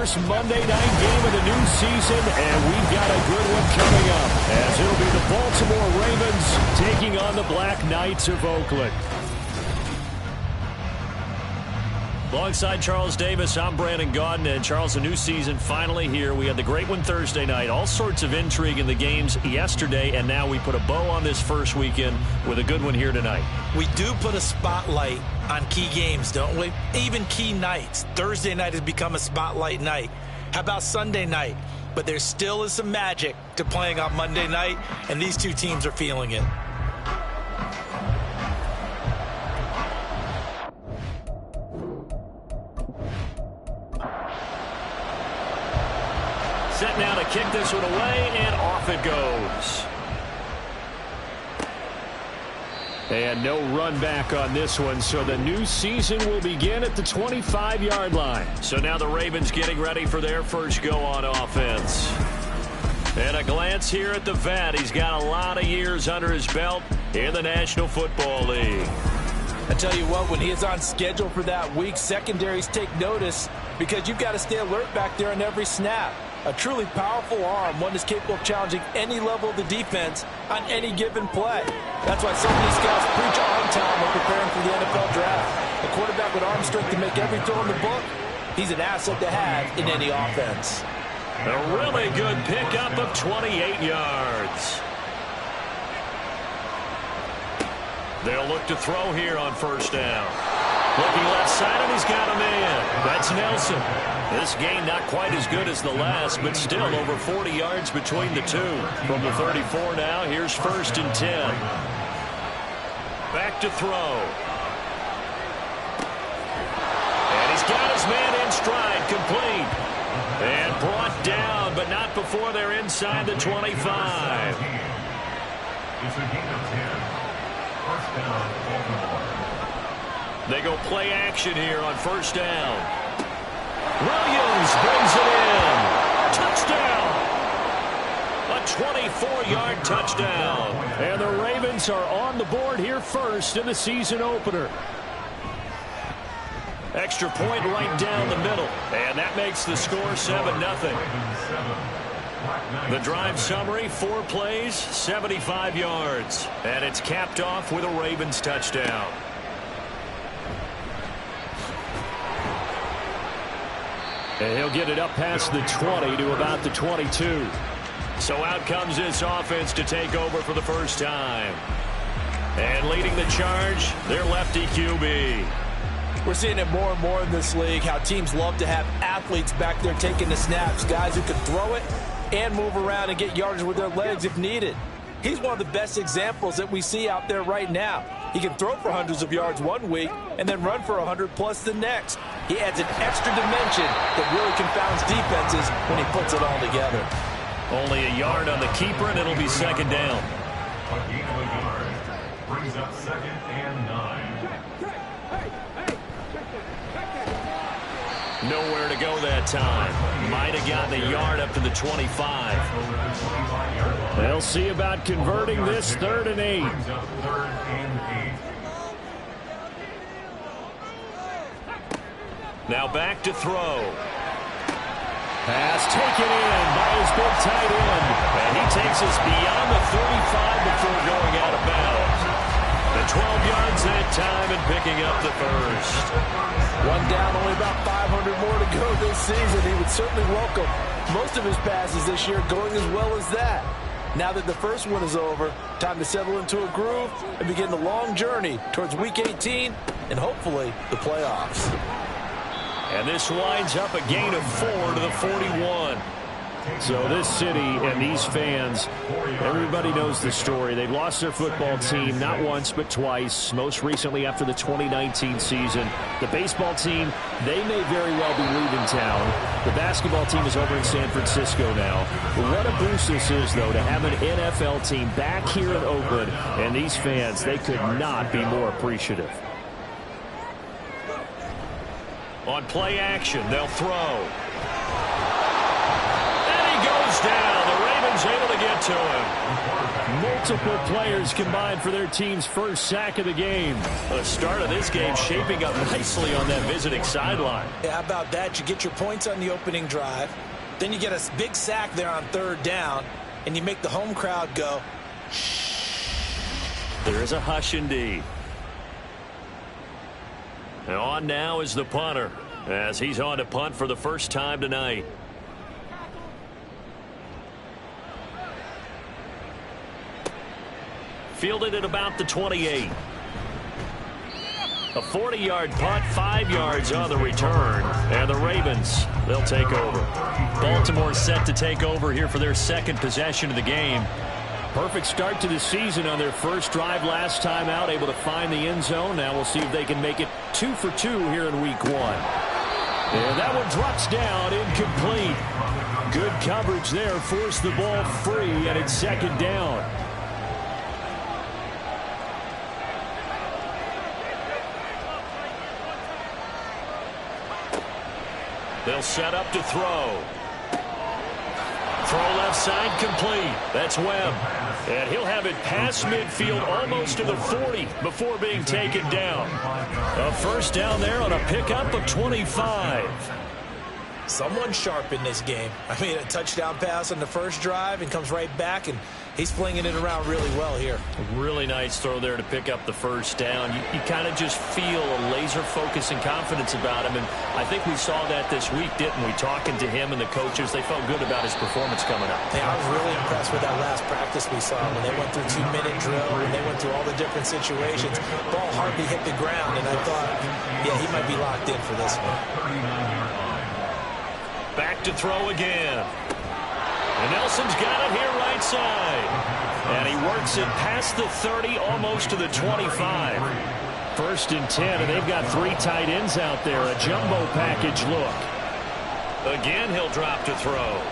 first Monday night game of the new season, and we've got a good one coming up, as it'll be the Baltimore Ravens taking on the Black Knights of Oakland. Alongside Charles Davis, I'm Brandon Gaudin. And Charles, a new season finally here. We had the great one Thursday night. All sorts of intrigue in the games yesterday, and now we put a bow on this first weekend with a good one here tonight. We do put a spotlight on key games, don't we? Even key nights. Thursday night has become a spotlight night. How about Sunday night? But there still is some magic to playing on Monday night, and these two teams are feeling it. Set now to kick this one away, and off it goes. And no run back on this one, so the new season will begin at the 25-yard line. So now the Ravens getting ready for their first go on offense. And a glance here at the vet. He's got a lot of years under his belt in the National Football League. I tell you what, when he is on schedule for that week, secondaries take notice because you've got to stay alert back there on every snap. A truly powerful arm, one that's capable of challenging any level of the defense on any given play. That's why so many scouts preach arm time when preparing for the NFL draft. A quarterback with arm strength to make every throw in the book, he's an asset to have in any offense. A really good pickup of 28 yards. They'll look to throw here on first down. Looking left side, and he's got a man. That's Nelson. This game not quite as good as the last, but still over 40 yards between the two. From the 34 now, here's 1st and 10. Back to throw. And he's got his man in stride, complete. And brought down, but not before they're inside the 25. It's a gain of 10. First down, Baltimore. They go play action here on first down. Williams brings it in. Touchdown. A 24-yard touchdown. And the Ravens are on the board here first in the season opener. Extra point right down the middle. And that makes the score 7-0. The drive summary, 4 plays, 75 yards. And it's capped off with a Ravens touchdown. And he'll get it up past the 20 to about the 22. So out comes this offense to take over for the first time. And leading the charge, their lefty QB. We're seeing it more and more in this league, how teams love to have athletes back there taking the snaps, guys who can throw it and move around and get yardage with their legs if needed. He's one of the best examples that we see out there right now. He can throw for hundreds of yards one week and then run for 100+ the next. He adds an extra dimension that really confounds defenses when he puts it all together. Only a yard on the keeper, and it'll be second down. A gain of a yard brings up 2nd and 9. Nowhere to go that time. Might have gotten a yard up to the 25. They'll see about converting this 3rd and 8. Brings up 3rd and 8. Now back to throw. Pass taken in by his big tight end. And he takes us beyond the 35 before going out of bounds. The 12 yards that time and picking up the first. One down, only about 500 more to go this season. He would certainly welcome most of his passes this year going as well as that. Now that the first one is over, time to settle into a groove and begin the long journey towards Week 18 and hopefully the playoffs. And this winds up a gain of 4 to the 41. So this city and these fans, everybody knows the story. They've lost their football team not once but twice, most recently after the 2019 season. The baseball team, they may very well be leaving town. The basketball team is over in San Francisco now. But what a boost this is, though, to have an NFL team back here in Oakland. And these fans, they could not be more appreciative. On play action, they'll throw. And he goes down. The Ravens able to get to him. Multiple players combined for their team's first sack of the game. The start of this game shaping up nicely on that visiting sideline. Yeah, how about that? You get your points on the opening drive. Then you get a big sack there on third down. And you make the home crowd go, shh. There is a hush indeed. And on now is the punter, as he's on to punt for the first time tonight. Fielded at about the 28. A 40-yard punt, 5 yards on the return. And the Ravens, they'll take over. Baltimore set to take over here for their second possession of the game. Perfect start to the season on their first drive last time out, able to find the end zone. Now we'll see if they can make it 2 for 2 here in week 1. And that one drops down, incomplete. Good coverage there, forced the ball free, and it's second down. They'll set up to throw. Throw left side complete. That's Webb. And he'll have it past midfield almost to the 40 before being taken down. A first down there on a pickup of 25. Someone sharp in this game. I mean, a touchdown pass on the first drive and comes right back, and he's flinging it around really well here. Really nice throw there to pick up the first down. You kind of just feel a laser focus and confidence about him, and I think we saw that this week, didn't we? Talking to him and the coaches, they felt good about his performance coming up. Yeah, I was really impressed with that last practice we saw when they went through 2-minute drill and they went through all the different situations. Ball hardly hit the ground, and I thought, yeah, he might be locked in for this one. Back to throw again. And Nelson's got it here right side. And he works it past the 30, almost to the 25. First and 10, and they've got 3 tight ends out there. A jumbo package look. Again, he'll drop to throw.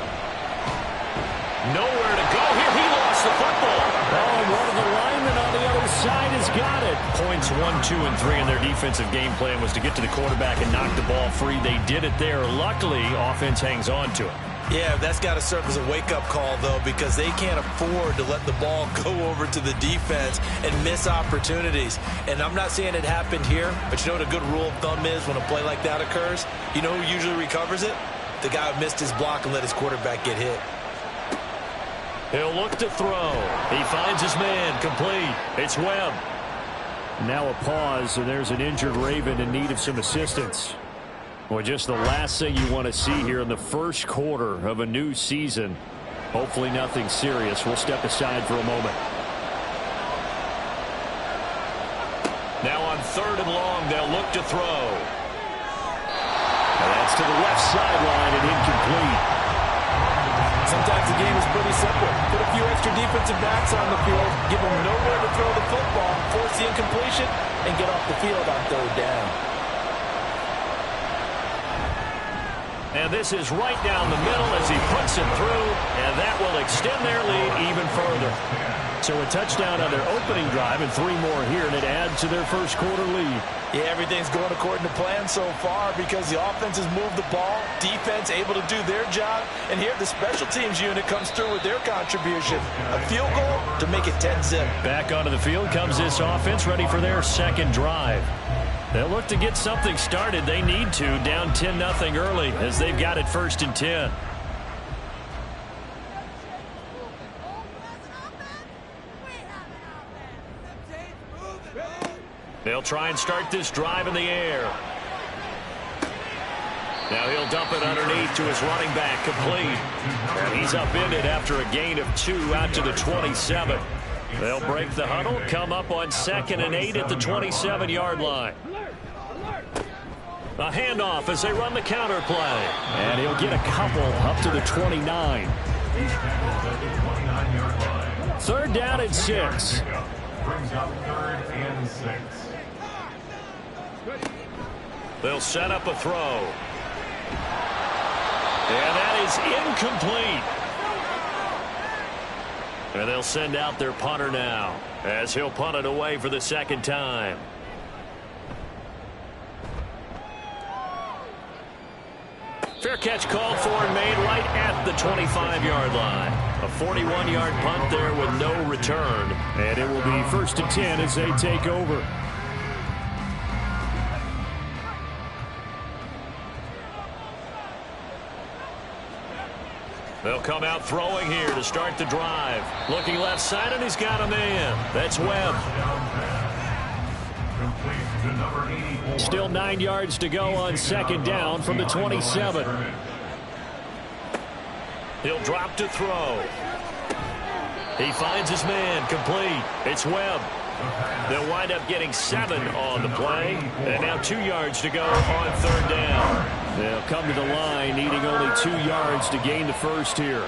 Nowhere to go here. He lost the football. Oh, and one of the linemen on the other side has got it. Points 1, 2, and 3 in their defensive game plan was to get to the quarterback and knock the ball free. They did it there. Luckily, offense hangs on to it. Yeah, that's got to serve as a wake-up call, though, because they can't afford to let the ball go over to the defense and miss opportunities. And I'm not saying it happened here, but you know what a good rule of thumb is when a play like that occurs? You know who usually recovers it? The guy who missed his block and let his quarterback get hit. He'll look to throw. He finds his man. Complete. It's Webb. Now a pause, and there's an injured Raven in need of some assistance. Well, just the last thing you want to see here in the first quarter of a new season. Hopefully nothing serious. We'll step aside for a moment. Now on 3rd and long, they'll look to throw. And that's to the left sideline and incomplete. Sometimes the game is pretty simple. Put a few extra defensive backs on the field, give them nowhere to throw the football, force the incompletion, and get off the field on 3rd down. And this is right down the middle as he puts it through, and that will extend their lead even further. So a touchdown on their opening drive and 3 more here, and it adds to their first quarter lead. Yeah, everything's going according to plan so far because the offense has moved the ball, defense able to do their job, and here the special teams unit comes through with their contribution. A field goal to make it 10-zip. Back onto the field comes this offense, ready for their second drive. They'll look to get something started. They need to, down 10-0 early as they've got it 1st and 10. They'll try and start this drive in the air. Now he'll dump it underneath to his running back, complete. And he's upended after a gain of 2 out to the 27. They'll break the huddle, come up on 2nd and 8 at the 27-yard line. A handoff as they run the counter play. And he'll get a couple up to the 29. 3rd down and 6. Brings up 3rd and 6. They'll set up a throw. And that is incomplete. And they'll send out their punter now as he'll punt it away for the 2nd time. Fair catch called for and made right at the 25-yard line. A 41-yard punt there with no return. And it will be 1st and 10 as they take over. They'll come out throwing here to start the drive. Looking left side, and he's got a man. That's Webb. Still 9 yards to go on 2nd down from the 27. He'll drop to throw. He finds his man, complete. It's Webb. They'll wind up getting 7 on the play. And now 2 yards to go on 3rd down. They'll come to the line, needing only 2 yards to gain the first here.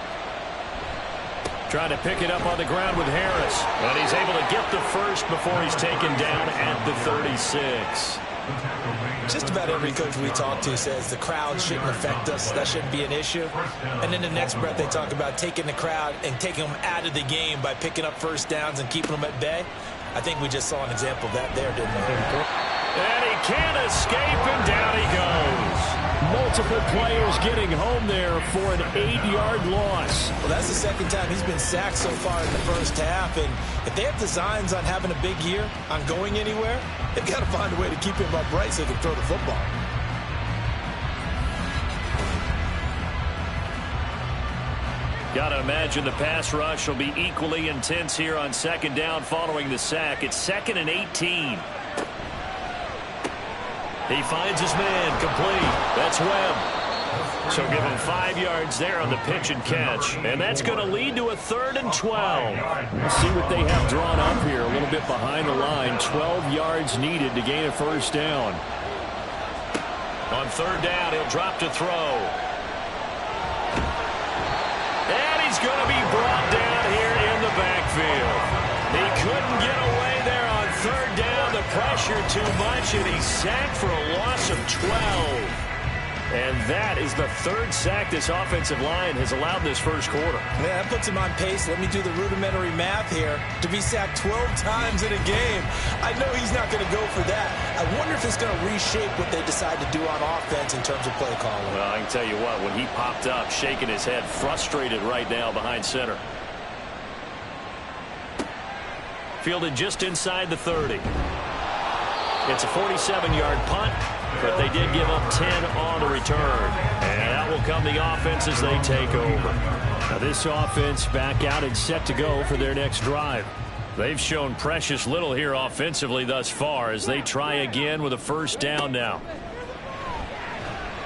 Trying to pick it up on the ground with Harris. And he's able to get the first before he's taken down at the 36. Just about every coach we talk to says the crowd shouldn't affect us. That shouldn't be an issue. And in the next breath, they talk about taking the crowd and taking them out of the game by picking up first downs and keeping them at bay. I think we just saw an example of that there, didn't we? And he can't escape, and down he goes. Multiple players getting home there for an 8-yard loss. Well, that's the 2nd time he's been sacked so far in the first half. And if they have designs on having a big year, on going anywhere, they've got to find a way to keep him upright so he can throw the football. Got to imagine the pass rush will be equally intense here on 2nd down following the sack. It's 2nd and 18. He finds his man, complete. That's Webb. So give him 5 yards there on the pitch and catch. And that's going to lead to a 3rd and 12. Let's see what they have drawn up here. A little bit behind the line. 12 yards needed to gain a first down. On 3rd down, he'll drop to throw. And he's going to be brought down here in the backfield. He couldn't get away there on 3rd down. The pressure too much, and he's sacked for a loss of 12. And that is the 3rd sack this offensive line has allowed this first quarter. Yeah, that puts him on pace. Let me do the rudimentary math here. To be sacked 12 times in a game, I know he's not going to go for that. I wonder if it's going to reshape what they decide to do on offense in terms of play calling. Well, I can tell you what, when he popped up, shaking his head, frustrated right now behind center. Fielded just inside the 30. It's a 47-yard punt, but they did give up 10 on the return. And that will come the offense as they take over. Now this offense back out and set to go for their next drive. They've shown precious little here offensively thus far as they try again with a first down now.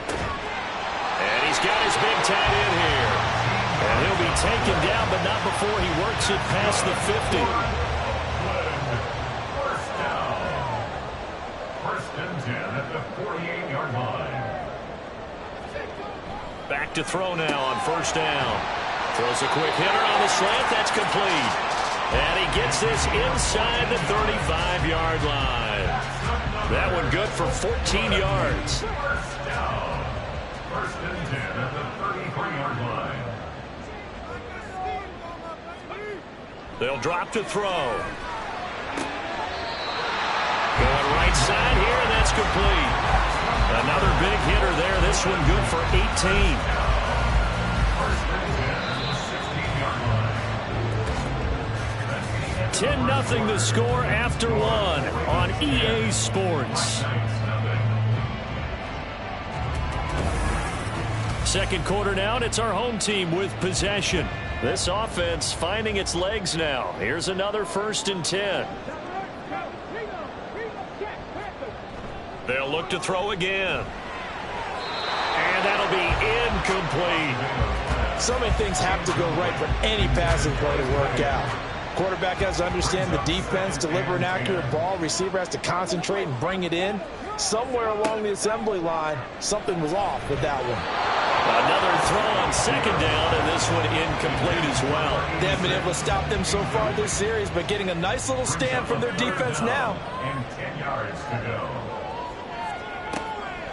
And he's got his big tight end here. And he'll be taken down, but not before he works it past the 50. Back to throw now on 1st down. Throws a quick hitter on the slant. That's complete. And he gets this inside the 35-yard line. That one good for 14 yards. 1st and 10 at the 33-yard line. They'll drop to throw. Going right side here, and that's complete. Another big hitter there. This one good for 18. 10-0 the score after 1 on EA Sports. 2nd quarter now, and it's our home team with possession. This offense finding its legs now. Here's another 1st and 10. They'll look to throw again. And that'll be incomplete. So many things have to go right for any passing play to work out. Quarterback has to understand the defense, deliver an accurate ball. Receiver has to concentrate and bring it in. Somewhere along the assembly line, something was off with that one. Another throw on 2nd down, and this one incomplete as well. They haven't been able to stop them so far this series, but getting a nice little stand from their defense now. And 10 yards to go.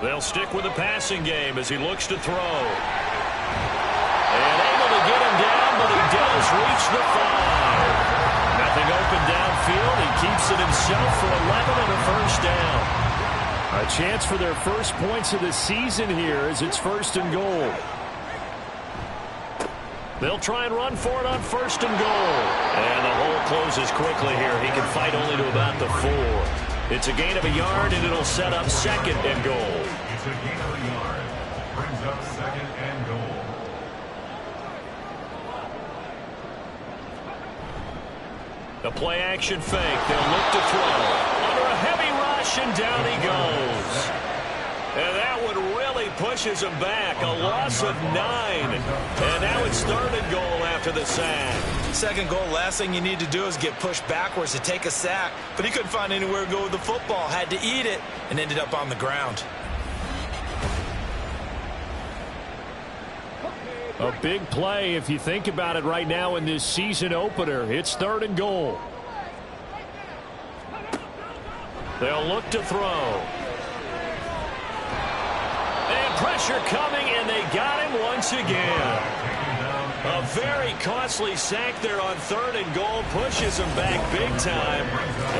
They'll stick with the passing game as he looks to throw. And able to get him down, but he does reach the 5. Nothing open downfield. He keeps it himself for 11 and a first down. A chance for their first points of the season here as it's 1st and goal. They'll try and run for it on 1st and goal. And the hole closes quickly here. He can fight only to about the 4. It's a gain of a yard, and it'll set up 2nd and goal. It's a gain of a yard. Brings up 2nd and goal. The play action fake. They'll look to throw. Under a heavy rush, and down he goes. And that one really pushes him back. A loss of 9. And now it's 3rd and goal after the sack. 2nd goal, last thing you need to do is get pushed backwards to take a sack. But he couldn't find anywhere to go with the football. Had to eat it and ended up on the ground. A big play if you think about it right now in this season opener. It's 3rd and goal. They'll look to throw. And pressure coming, and they got him once again. A very costly sack there on 3rd and goal. Pushes him back big time.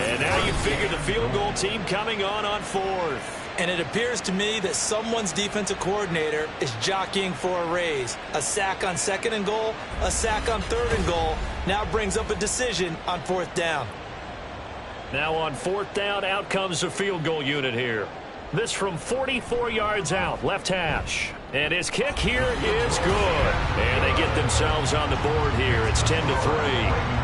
And now you figure the field goal team coming on 4th. And it appears to me that someone's defensive coordinator is jockeying for a raise. A sack on 2nd and goal, a sack on 3rd and goal. Now brings up a decision on 4th down. Now on 4th down, out comes the field goal unit here. This from 44 yards out, left hash. And his kick here is good. And they get themselves on the board here. It's 10-3.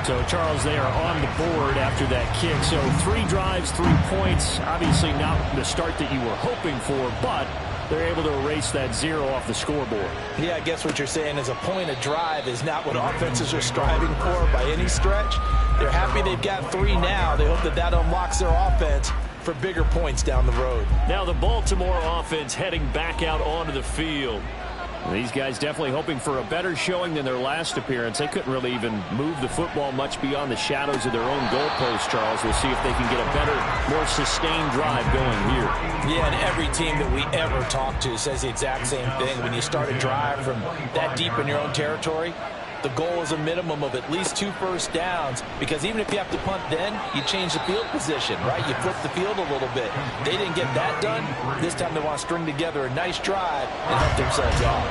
So, Charles, they are on the board after that kick. So 3 drives, 3 points. Obviously not the start that you were hoping for, but they're able to erase that 0 off the scoreboard. Yeah, I guess what you're saying is a point of drive is not what offenses are striving for by any stretch. They're happy they've got 3 now. They hope that that unlocks their offense for bigger points down the road. Now the Baltimore offense heading back out onto the field. These guys definitely hoping for a better showing than their last appearance. They couldn't really even move the football much beyond the shadows of their own goalpost, Charles. We'll see if they can get a better, more sustained drive going here. Yeah, and every team that we ever talk to says the exact same thing. When you start a drive from that deep in your own territory, the goal is a minimum of at least 2 first downs, because even if you have to punt then, you change the field position, right? You flip the field a little bit. They didn't get that done. This time they want to string together a nice drive and help themselves out.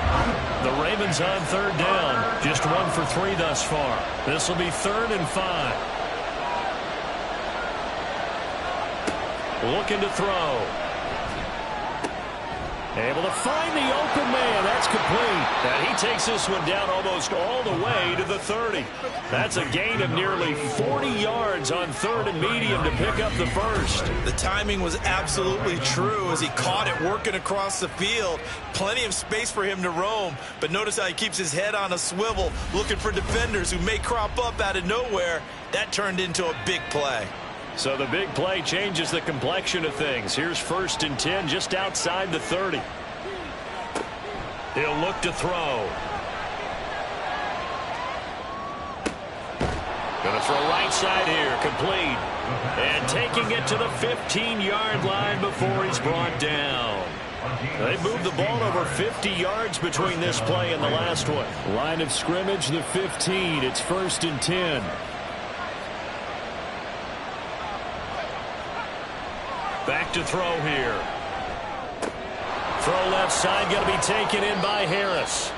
The Ravens on 3rd down. Just 1 for 3 thus far. This will be 3rd and 5. Looking to throw. Able to find the open man. That's complete. And he takes this one down almost all the way to the 30. That's a gain of nearly 40 yards on 3rd and medium to pick up the first. The timing was absolutely true as he caught it working across the field. Plenty of space for him to roam. But notice how he keeps his head on a swivel, looking for defenders who may crop up out of nowhere. That turned into a big play. So the big play changes the complexion of things. Here's 1st and 10 just outside the 30. He'll look to throw. Going to throw right side here, complete. And taking it to the 15-yard line before he's brought down. They moved the ball over 50 yards between this play and the last one. Line of scrimmage, the 15. It's 1st and 10. Back to throw here. Throw left side, going to be taken in by Harris.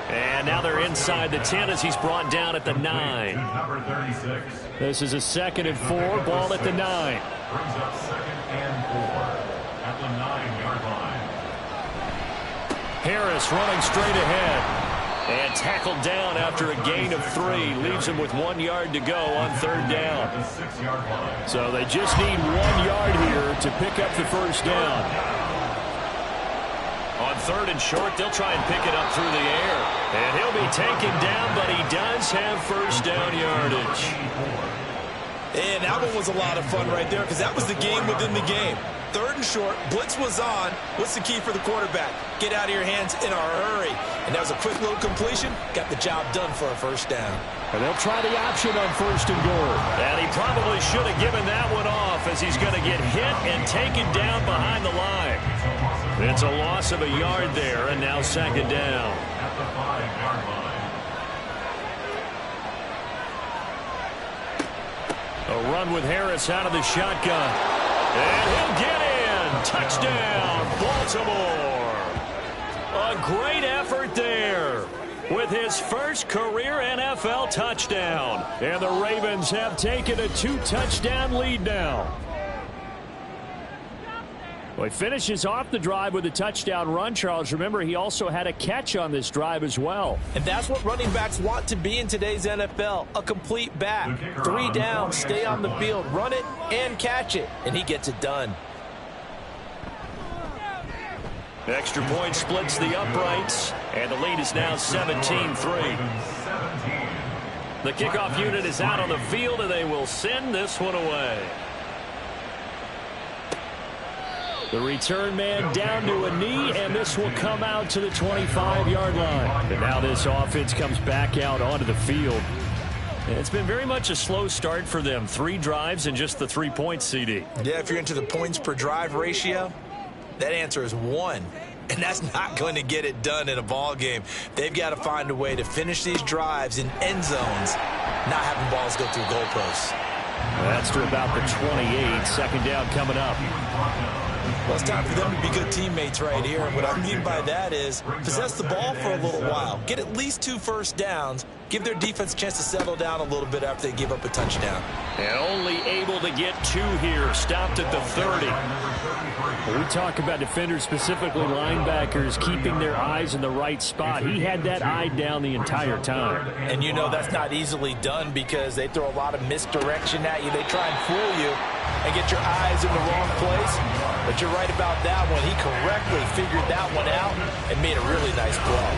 And now they're inside the 10 as he's brought down at the 9. Number 36. This is a 2nd and 4, ball at the 9. Brings up 2nd and 4 at the 9-yard line. Harris running straight ahead. And tackled down after a gain of 3. Leaves him with 1 yard to go on 3rd down. The 6-yard line. So they just need 1 yard here to pick up the first down. On 3rd and short, they'll try and pick it up through the air. And he'll be taken down, but he does have first down yardage. And that one was a lot of fun right there because that was the game within the game. 3rd and short, blitz was on. What's the key for the quarterback? Get out of your hands in a hurry. And that was a quick little completion. Got the job done for a first down. And they'll try the option on 1st and goal. And he probably should have given that one off as he's going to get hit and taken down behind the line. It's a loss of a yard there, and now 2nd down. At the 5-yard line. A run with Harris out of the shotgun. And he'll get in. one. Touchdown, Baltimore. A great effort there with his first career NFL touchdown. And the Ravens have taken a 2-touchdown lead now. Well, he finishes off the drive with a touchdown run, Charles. Remember, he also had a catch on this drive as well. And that's what running backs want to be in today's NFL, a complete back. 3 downs, stay on the field, run it, and catch it. And he gets it done. Extra point splits the uprights, and the lead is now 17-3. The kickoff unit is out on the field, and they will send this one away. The return man down to a knee, and this will come out to the 25-yard line. And now this offense comes back out onto the field. It's been very much a slow start for them. 3 drives and just the 3 points, CD. Yeah, if you're into the points per drive ratio, that answer is 1. And that's not going to get it done in a ball game. They've got to find a way to finish these drives in end zones, not having balls go through goalposts. That's to about the 28. Second down coming up. Well, it's time for them to be good teammates right here. And what I mean by that is possess the ball for a little while. Get at least 2 first downs. Give their defense a chance to settle down a little bit after they give up a touchdown. And only able to get 2 here. Stopped at the 30. We talk about defenders, specifically linebackers, keeping their eyes in the right spot. He had that eye down the entire time. And you know that's not easily done because they throw a lot of misdirection at you. They try and fool you and get your eyes in the wrong place. But you're right about that one. He correctly figured that one out and made a really nice play.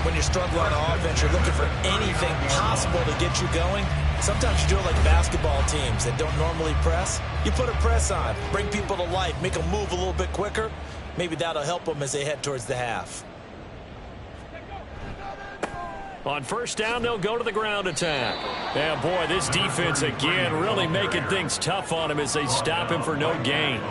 When you're struggling on offense, you're looking for anything possible to get you going. Sometimes you do it like basketball teams that don't normally press. You put a press on, bring people to life, make them move a little bit quicker. Maybe that'll help them as they head towards the half. On first down, they'll go to the ground attack. Yeah, boy, this defense again really making things tough on him as they stop him for no gain.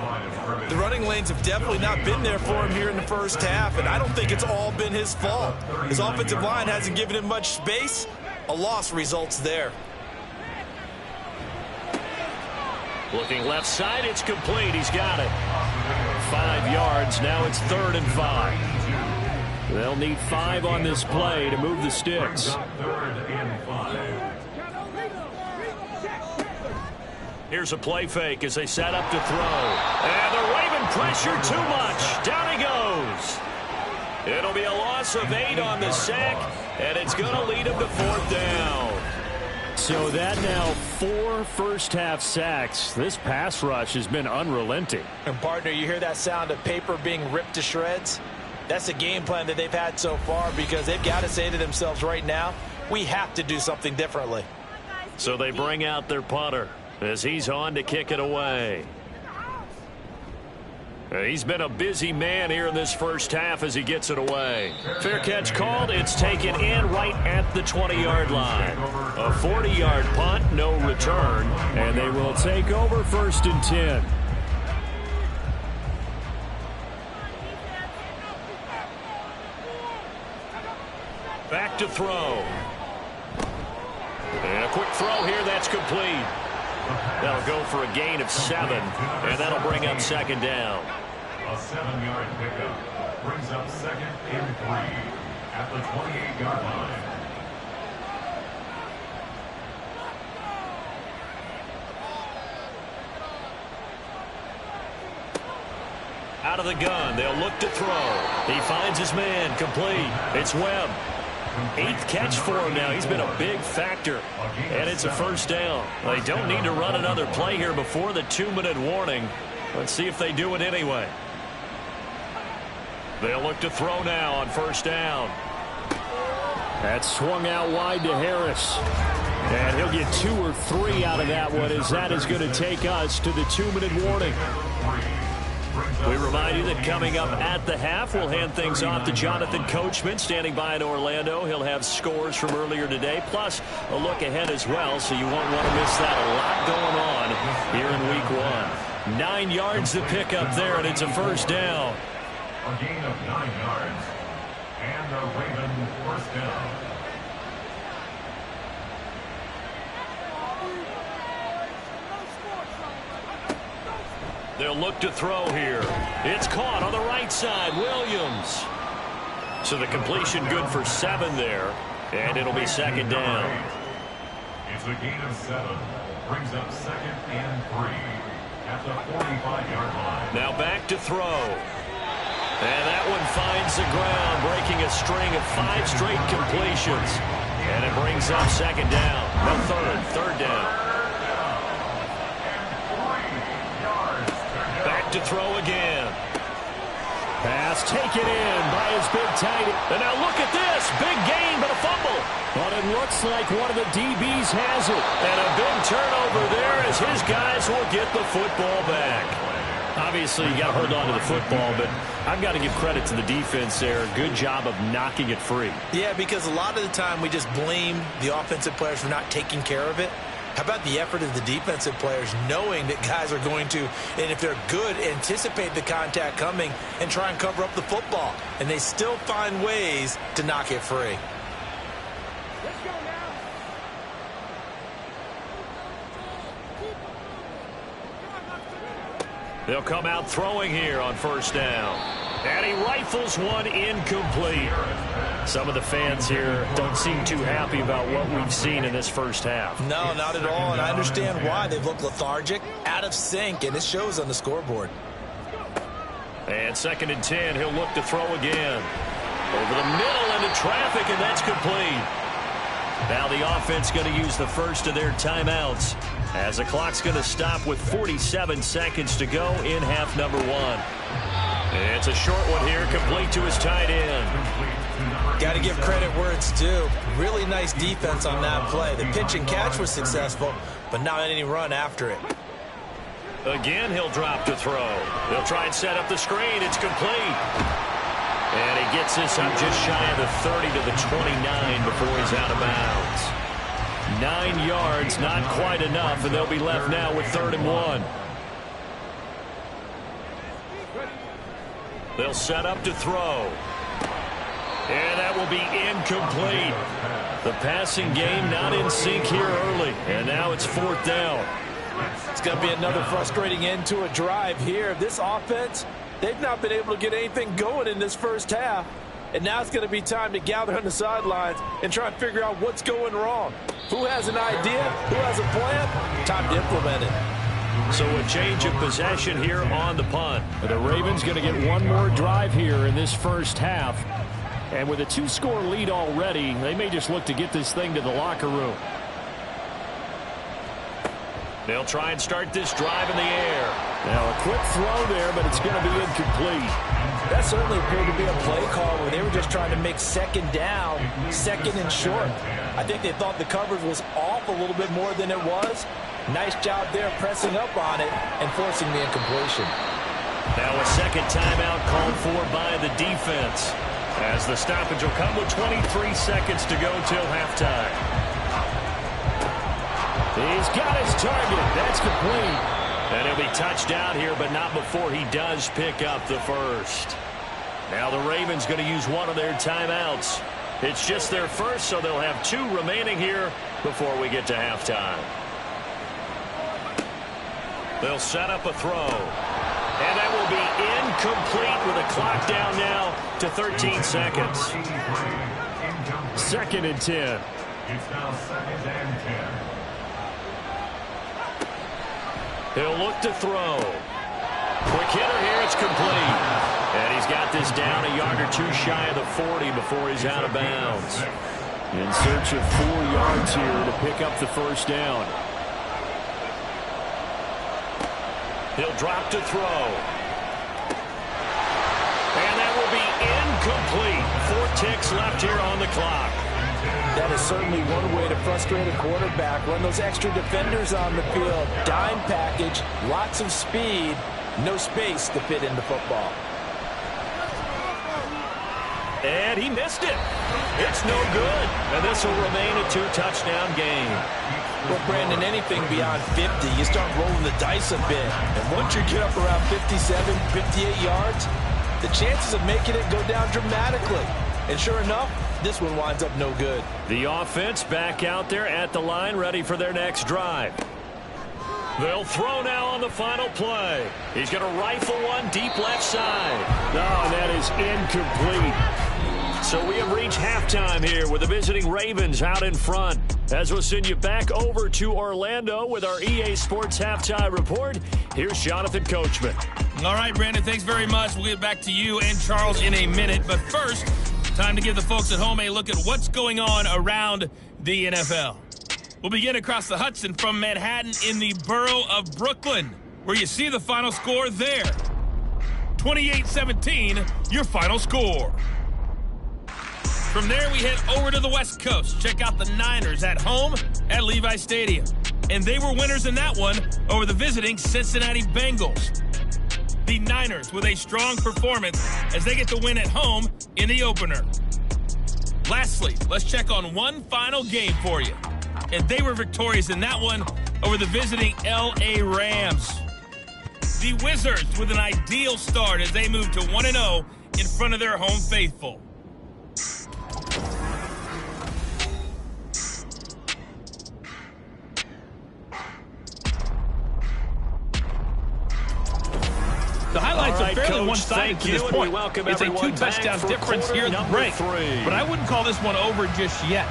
The running lanes have definitely not been there for him here in the first half, and I don't think it's all been his fault. His offensive line hasn't given him much space. A loss results there. Looking left side, it's complete. He's got it. 5 yards. Now it's 3rd and 5. They'll need 5 on this play to move the sticks. Here's a play fake as they set up to throw. And the Raven pressure too much. Down he goes. It'll be a loss of 8 on the sack, and it's going to lead him to 4th down. So that now 4 first-half sacks. This pass rush has been unrelenting. And, partner, you hear that sound of paper being ripped to shreds? That's the game plan that they've had so far because they've got to say to themselves right now, we have to do something differently. So they bring out their punter as he's on to kick it away. He's been a busy man here in this first half as he gets it away. Fair catch called. It's taken in right at the 20-yard line. A 40-yard punt, no return. And they will take over 1st and 10. Back to throw. And a quick throw here. That's complete. That'll go for a gain of 7. And that'll bring up 2nd down. A 7-yard pickup brings up 2nd and 3 at the 28-yard line. Out of the gun, they'll look to throw. He finds his man, complete. It's Webb. 8th catch for him now. He's been a big factor. And it's a 1st down. They don't need to run another play here before the 2-minute warning. Let's see if they do it anyway. They'll look to throw now on 1st down. That's swung out wide to Harris. And he'll get 2 or 3 out of that one as that is going to take us to the 2-minute warning. We remind you that coming up at the half, we'll hand things off to Jonathan Coachman standing by in Orlando. He'll have scores from earlier today, plus a look ahead as well, so you won't want to miss that. A lot going on here in week 1. 9 yards to pick up there, and it's a 1st down. A gain of 9 yards. And the Ravens 1st down. They'll look to throw here. It's caught on the right side. Williams. So the completion good for 7 there. And it'll be second down. It's a gain of 7. Brings up 2nd and 3 at the 45-yard line. Now back to throw. And that one finds the ground, breaking a string of 5 straight completions. And it brings up second down. No, third down. Back to throw again. Pass taken in by his big tight end. And now look at this. Big gain, but a fumble. But it looks like one of the DBs has it. And a big turnover there as his guys will get the football back. Obviously, you got to hold on to the football, but I've got to give credit to the defense there. Good job of knocking it free. Yeah, because a lot of the time we just blame the offensive players for not taking care of it. How about the effort of the defensive players knowing that guys are going to, and if they're good, anticipate the contact coming and try and cover up the football. And they still find ways to knock it free. They'll come out throwing here on first down. And he rifles one incomplete. Some of the fans here don't seem too happy about what we've seen in this first half. No, not at all, and I understand why. They've looked lethargic, out of sync, and it shows on the scoreboard. And 2nd and 10, he'll look to throw again. Over the middle into traffic, and that's complete. Now the offense going to use the first of their timeouts as the clock's going to stop with 47 seconds to go in half number 1. And it's a short one here, complete to his tight end. Got to give credit where it's due. Really nice defense on that play. The pitch and catch was successful, but not any run after it. Again, he'll drop to throw. They'll try and set up the screen. It's complete. And he gets this up just shy of the 30 to the 29 before he's out of bounds. 9 yards, not quite enough, and they'll be left now with 3rd and 1. They'll set up to throw. And that will be incomplete. The passing game not in sync here early. And now it's 4th down. It's going to be another frustrating end to a drive here. This offense, they've not been able to get anything going in this first half. And now it's going to be time to gather on the sidelines and try and figure out what's going wrong. Who has an idea? Who has a plan? Time to implement it. So a change of possession here on the punt. The Ravens going to get one more drive here in this first half. And with a 2-score lead already, they may just look to get this thing to the locker room. They'll try and start this drive in the air. Now a quick throw there, but it's going to be incomplete. That certainly appeared to be a play call where they were just trying to make 2nd down, 2nd and short. I think they thought the coverage was off a little bit more than it was. Nice job there pressing up on it and forcing the incompletion. Now a second timeout called for by the defense, as the stoppage will come with 23 seconds to go till halftime. He's got his target. That's complete. And he'll be touched out here, but not before he does pick up the first. Now the Ravens going to use one of their timeouts. It's just their first, so they'll have 2 remaining here before we get to halftime. They'll set up a throw. And that will be incomplete with a clock down now to 13 seconds. 2nd and 10. It's now 2nd and 10. He'll look to throw. Quick hitter here, it's complete. And he's got this down a yard or 2 shy of the 40 before he's out of bounds. In search of 4 yards here to pick up the first down. He'll drop to throw. And that will be incomplete. 4 ticks left here on the clock. That is certainly one way to frustrate a quarterback. Run those extra defenders on the field. Dime package, lots of speed, no space to fit into football. And he missed it. It's no good. And this will remain a 2-touchdown game. Well, Brandon, anything beyond 50, you start rolling the dice a bit. And once you get up around 57, 58 yards, the chances of making it go down dramatically. And sure enough, this one winds up no good. The offense back out there at the line, ready for their next drive. They'll throw now on the final play. He's going to rifle one deep left side. No, that is incomplete. So we have reached halftime here with the visiting Ravens out in front. As we'll send you back over to Orlando with our EA Sports Halftime Report, here's Jonathan Coachman. All right, Brandon, thanks very much. We'll get back to you and Charles in a minute. But first, time to give the folks at home a look at what's going on around the NFL. We'll begin across the Hudson from Manhattan in the borough of Brooklyn, where you see the final score there. 28-17, your final score. From there, we head over to the West Coast. Check out the Niners at home at Levi Stadium. And they were winners in that one over the visiting Cincinnati Bengals. The Niners with a strong performance as they get the win at home in the opener. Lastly, let's check on one final game for you. And they were victorious in that one over the visiting L.A. Rams. The Wizards with an ideal start as they move to 1-0 in front of their home faithful. The highlights are fairly one-sided to this point. It's a 2-touchdown difference here at the break. But I wouldn't call this one over just yet.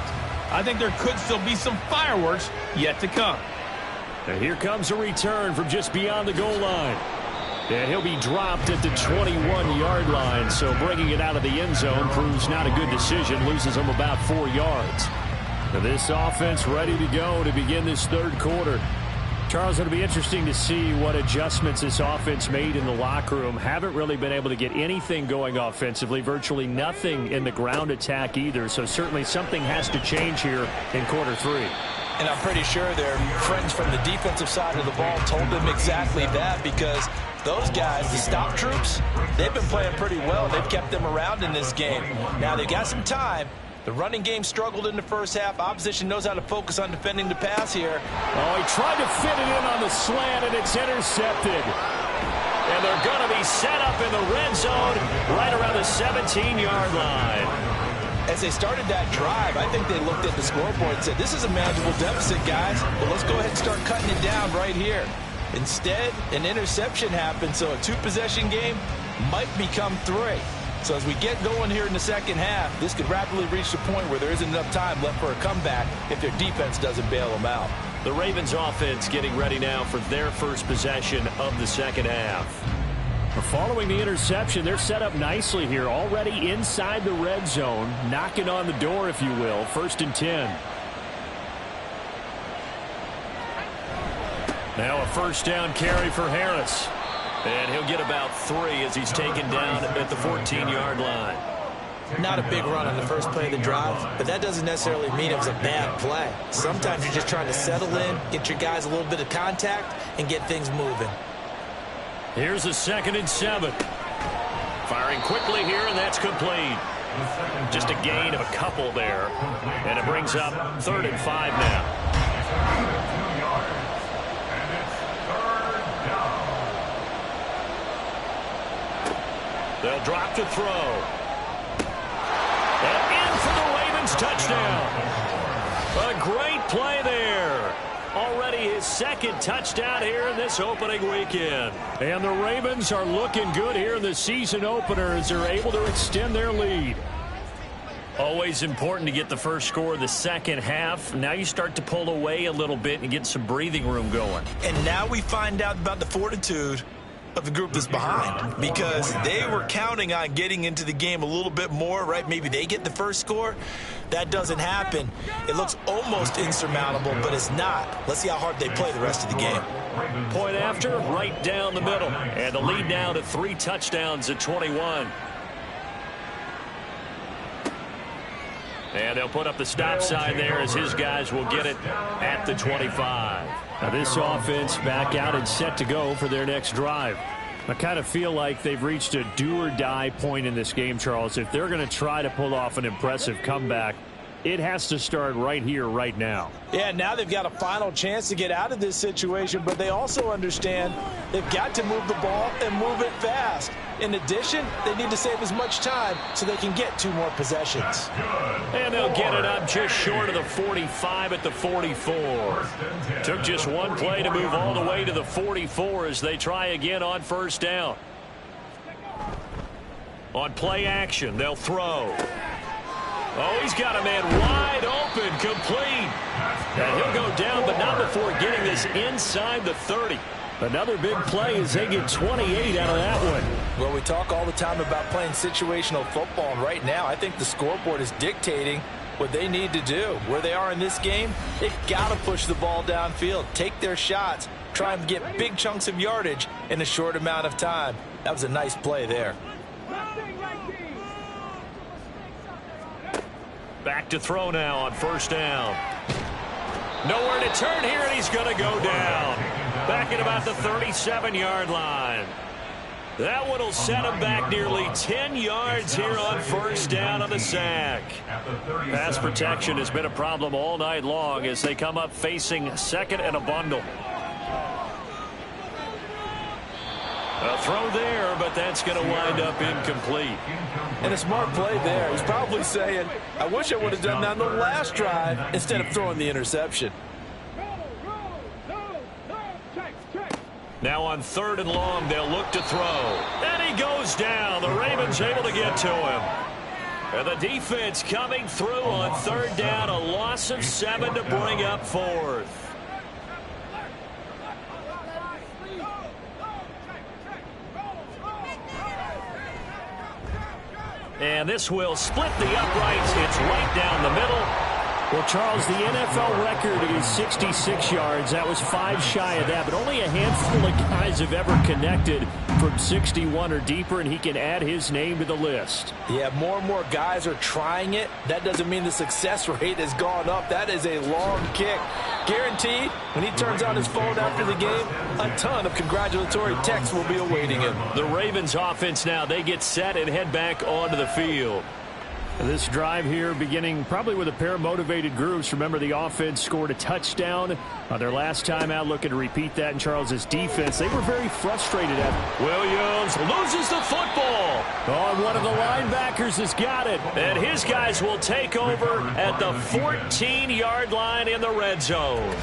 I think there could still be some fireworks yet to come. And here comes a return from just beyond the goal line. And he'll be dropped at the 21-yard line. So bringing it out of the end zone proves not a good decision. Loses him about 4 yards. And this offense ready to go to begin this third quarter. Charles, it'll be interesting to see what adjustments this offense made in the locker room. Haven't really been able to get anything going offensively. Virtually nothing in the ground attack either. So certainly something has to change here in quarter three. And I'm pretty sure their friends from the defensive side of the ball told them exactly that, because those guys, the stop troops, they've been playing pretty well. They've kept them around in this game. Now they've got some time. The running game struggled in the first half. Opposition knows how to focus on defending the pass here. Oh, he tried to fit it in on the slant, and it's intercepted. And they're going to be set up in the red zone right around the 17-yard line. As they started that drive, I think they looked at the scoreboard and said, this is a manageable deficit, guys, but let's go ahead and start cutting it down right here. Instead, an interception happened, so a 2-possession game might become 3. So as we get going here in the second half, this could rapidly reach the point where there isn't enough time left for a comeback if their defense doesn't bail them out. The Ravens offense getting ready now for their first possession of the second half. Following the interception, they're set up nicely here, already inside the red zone, knocking on the door, if you will. 1st and 10. Now a first down carry for Harris. And he'll get about 3 as he's taken down at the 14-yard line. Not a big run on the first play of the drive, but that doesn't necessarily mean it was a bad play. Sometimes you're just trying to settle in, get your guys a little bit of contact, and get things moving. Here's a 2nd and 7. Firing quickly here, and that's complete. Just a gain of a couple there. And it brings up 3rd and 5 now. They'll drop to throw. And in for the Ravens touchdown. A great play there. Already his 2nd touchdown here in this opening weekend. And the Ravens are looking good here in the season opener as they're able to extend their lead. Always important to get the first score of the second half. Now you start to pull away a little bit and get some breathing room going. And now we find out about the fortitude of the group that's behind, because they were counting on getting into the game a little bit more, right? Maybe they get the first score. That doesn't happen. It looks almost insurmountable, but it's not. Let's see how hard they play the rest of the game. Point after, right down the middle. And the lead now to 3 touchdowns at 21. And they'll put up the stop sign there as his guys will get it at the 25. Now this offense back out and set to go for their next drive. I kind of feel like they've reached a do-or-die point in this game, Charles. If they're going to try to pull off an impressive comeback, it has to start right here, right now. Yeah, now they've got a final chance to get out of this situation, but they also understand they've got to move the ball and move it fast. In addition, they need to save as much time so they can get 2 more possessions. And they'll get it up just short of the 45 at the 44. Took just one play to move all the way to the 44 as they try again on first down. On play action, they'll throw. Oh, he's got a man wide open, complete. And he'll go down, but not before getting this inside the 30. Another big play as they get 28 out of that one. Well, we talk all the time about playing situational football, and right now I think the scoreboard is dictating what they need to do. Where they are in this game, they've got to push the ball downfield, take their shots, try and get big chunks of yardage in a short amount of time. That was a nice play there. Back to throw now on first down. Nowhere to turn here, and he's going to go down. Back at about the 37-yard line. That one will set him back nearly 10 yards here on first down on the sack. Pass protection has been a problem all night long as they come up facing second and a bundle. A throw there, but that's going to wind up incomplete. And a smart play there. He's probably saying, I wish I would have done that on the last drive instead of throwing the interception. Now on 3rd and long, they'll look to throw. And he goes down. The Ravens able to get to him. And the defense coming through on 3rd down. A loss of 7 to bring up 4th. And this will split the uprights. It's right down the middle. Well, Charles, the NFL record is 66 yards. That was 5 shy of that, but only a handful of guys have ever connected from 61 or deeper, and he can add his name to the list. Yeah, more and more guys are trying it. That doesn't mean the success rate has gone up. That is a long kick. Guaranteed, when he turns on his phone after the game, a ton of congratulatory texts will be awaiting him. The Ravens offense now, they get set and head back onto the field. This drive here beginning probably with a pair of motivated groups. Remember, the offense scored a touchdown on their last time out. Looking to repeat that in Charles's defense. They were very frustrated at it. Williams loses the football. Oh, and one of the linebackers has got it. And his guys will take over at the 14-yard line in the red zone.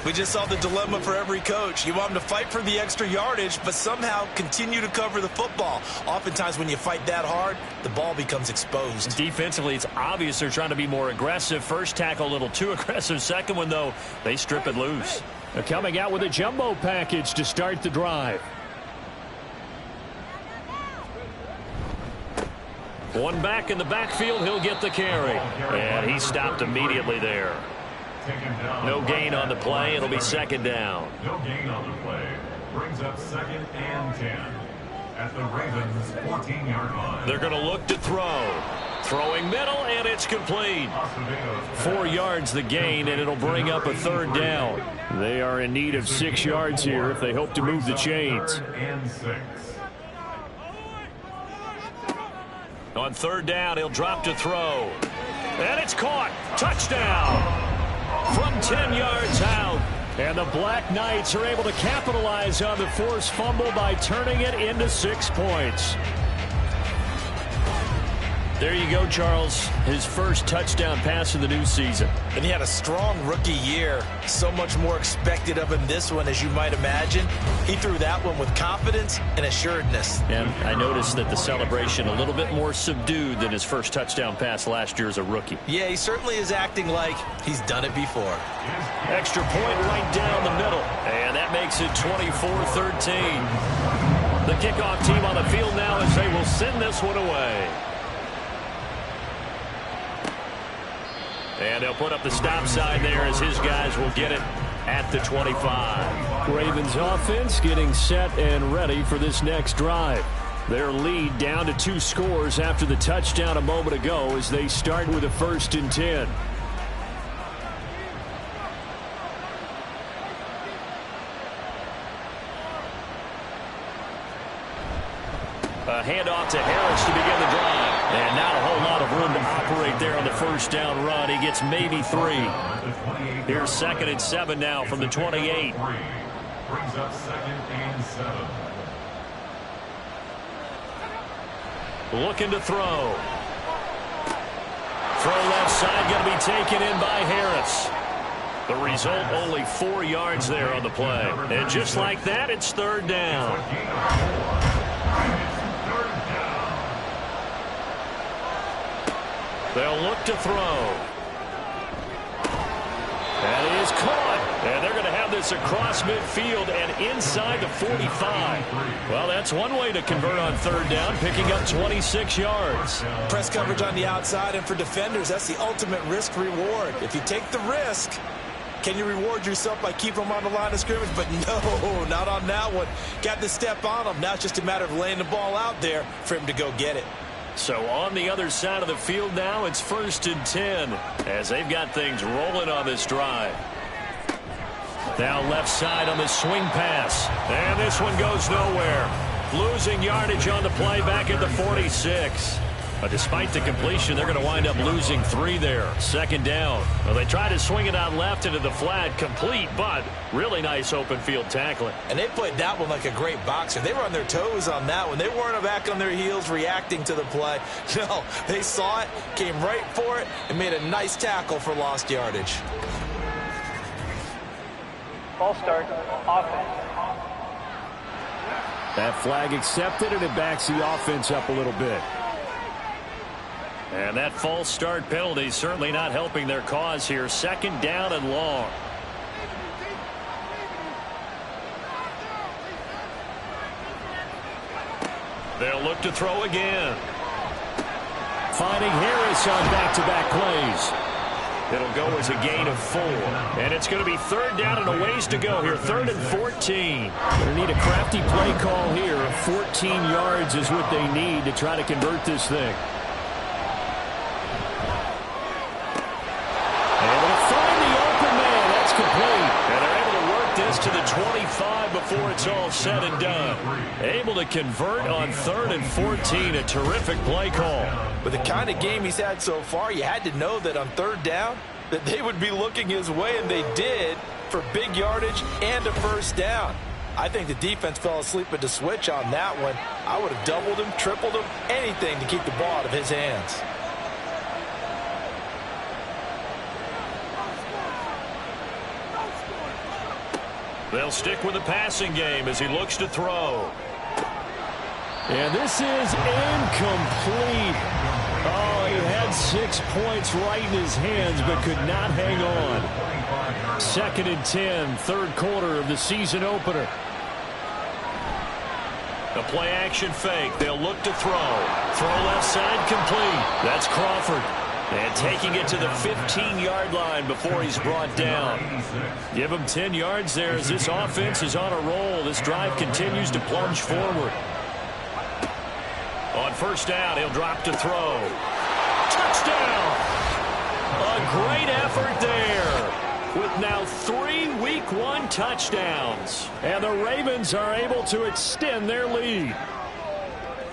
We just saw the dilemma for every coach. You want them to fight for the extra yardage, but somehow continue to cover the football. Oftentimes when you fight that hard, the ball becomes exposed. Defensively, it's obvious they're trying to be more aggressive. First tackle a little too aggressive. Second one, though, they strip it loose. They're coming out with a jumbo package to start the drive. One back in the backfield, he'll get the carry. And he stopped immediately there. No gain on the play. It'll be 2nd down. No gain on the play. Brings up 2nd and 10 at the Ravens' 14-yard line. They're going to look to throw. Throwing middle, and it's complete. 4 yards the gain, and it'll bring up a 3rd down. They are in need of 6 yards here if they hope to move the chains. On 3rd down, he'll drop to throw. And it's caught. Touchdown. From 10 yards out. And the Black Knights are able to capitalize on the forced fumble by turning it into 6 points. There you go, Charles. His first touchdown pass of the new season. And he had a strong rookie year. So much more expected of him this one, as you might imagine. He threw that one with confidence and assuredness. And I noticed that the celebration a little bit more subdued than his first touchdown pass last year as a rookie. Yeah, he certainly is acting like he's done it before. Extra point right down the middle. And that makes it 24-13. The kickoff team on the field now as they will send this one away. And they'll put up the stop sign there as his guys will get it at the 25. Ravens offense getting set and ready for this next drive. Their lead down to 2 scores after the touchdown a moment ago as they start with a 1st and 10. A handoff to Harris to begin the drive. And not a whole lot of room to operate there on the first down run. He gets maybe 3. Here's 2nd and 7 now from the 28. Brings up 2nd and 7. looking to throw. Throw left side, going to be taken in by Harris. The result, only 4 yards there on the play. And just like that, it's third down. They'll look to throw. That is caught. And they're going to have this across midfield and inside the 45. Well, that's one way to convert on third down, picking up 26 yards. Press coverage on the outside, and for defenders, that's the ultimate risk-reward. If you take the risk, can you reward yourself by keeping them on the line of scrimmage? But no, not on that one. Got to step on them. Now it's just a matter of laying the ball out there for him to go get it. So on the other side of the field now, it's 1st and 10 as they've got things rolling on this drive. Now left side on the swing pass. And this one goes nowhere. Losing yardage on the play back at the 46. But despite the completion, they're going to wind up losing 3 there. 2nd down. Well, they try to swing it out left into the flat. Complete, but really nice open field tackling. And they played that one like a great boxer. They were on their toes on that one. They weren't back on their heels reacting to the play. No, they saw it, came right for it, and made a nice tackle for lost yardage. Ball start, offense. That flag accepted, and it backs the offense up a little bit. And that false start penalty certainly not helping their cause here. 2nd down and long. They'll look to throw again. Finding Harris on back-to-back plays. It'll go as a gain of 4. And it's going to be 3rd down and a ways to go here. 3rd and 14. They need a crafty play call here. 14 yards is what they need to try to convert this thing. And they're able to work this to the 25 before it's all said and done. Able to convert on 3rd and 14. A terrific play call. With the kind of game he's had so far, you had to know that on 3rd down that they would be looking his way, and they did, for big yardage and a 1st down. I think the defense fell asleep at the switch on that one. I would have doubled him, tripled him, anything to keep the ball out of his hands. They'll stick with the passing game as he looks to throw. And this is incomplete. Oh, he had 6 points right in his hands, but could not hang on. 2nd and 10, 3rd quarter of the season opener. A play action fake. They'll look to throw. Throw left side complete. That's Crawford. And taking it to the 15-yard line before he's brought down. Give him 10 yards there as this offense is on a roll. This drive continues to plunge forward. On 1st down, he'll drop to throw. Touchdown! A great effort there with now 3 Week 1 touchdowns. And the Ravens are able to extend their lead.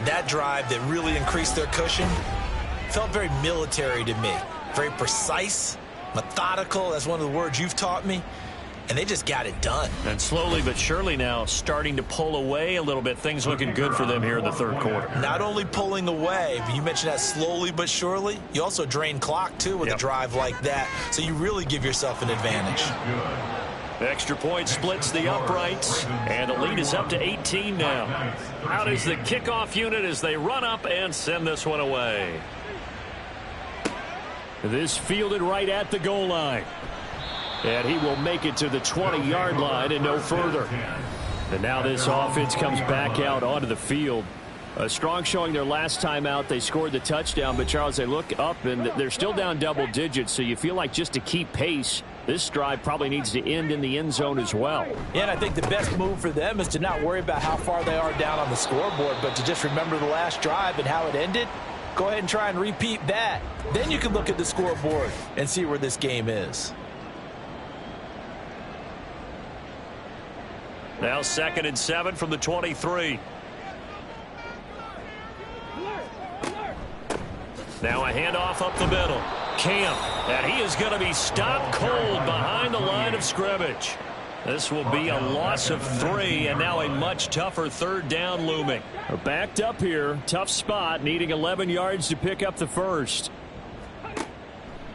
That drive that really increased their cushion felt very military to me. Very precise, methodical. That's one of the words you've taught me. And they just got it done. And slowly but surely now starting to pull away a little bit. Things looking good for them here in the 3rd quarter. Not only pulling away, but you mentioned that slowly but surely. You also drain clock, too, with a drive like that. So you really give yourself an advantage. Extra point splits the uprights, and the lead is up to 18 now. Out is the kickoff unit as they run up and send this one away. This fielded right at the goal line. And he will make it to the 20-yard line and no further. And now this offense comes back out onto the field. A strong showing their last time out. They scored the touchdown, but Charles, they look up and they're still down double digits, so you feel like just to keep pace, this drive probably needs to end in the end zone as well. Yeah, and I think the best move for them is to not worry about how far they are down on the scoreboard, but to just remember the last drive and how it ended. Go ahead and try and repeat that. Then you can look at the scoreboard and see where this game is. Now 2nd and 7 from the 23. Now a handoff up the middle. Camp, and he is going to be stopped cold behind the line of scrimmage. This will be a loss of 3, and now a much tougher third down looming. They're backed up here. Tough spot, needing 11 yards to pick up the first.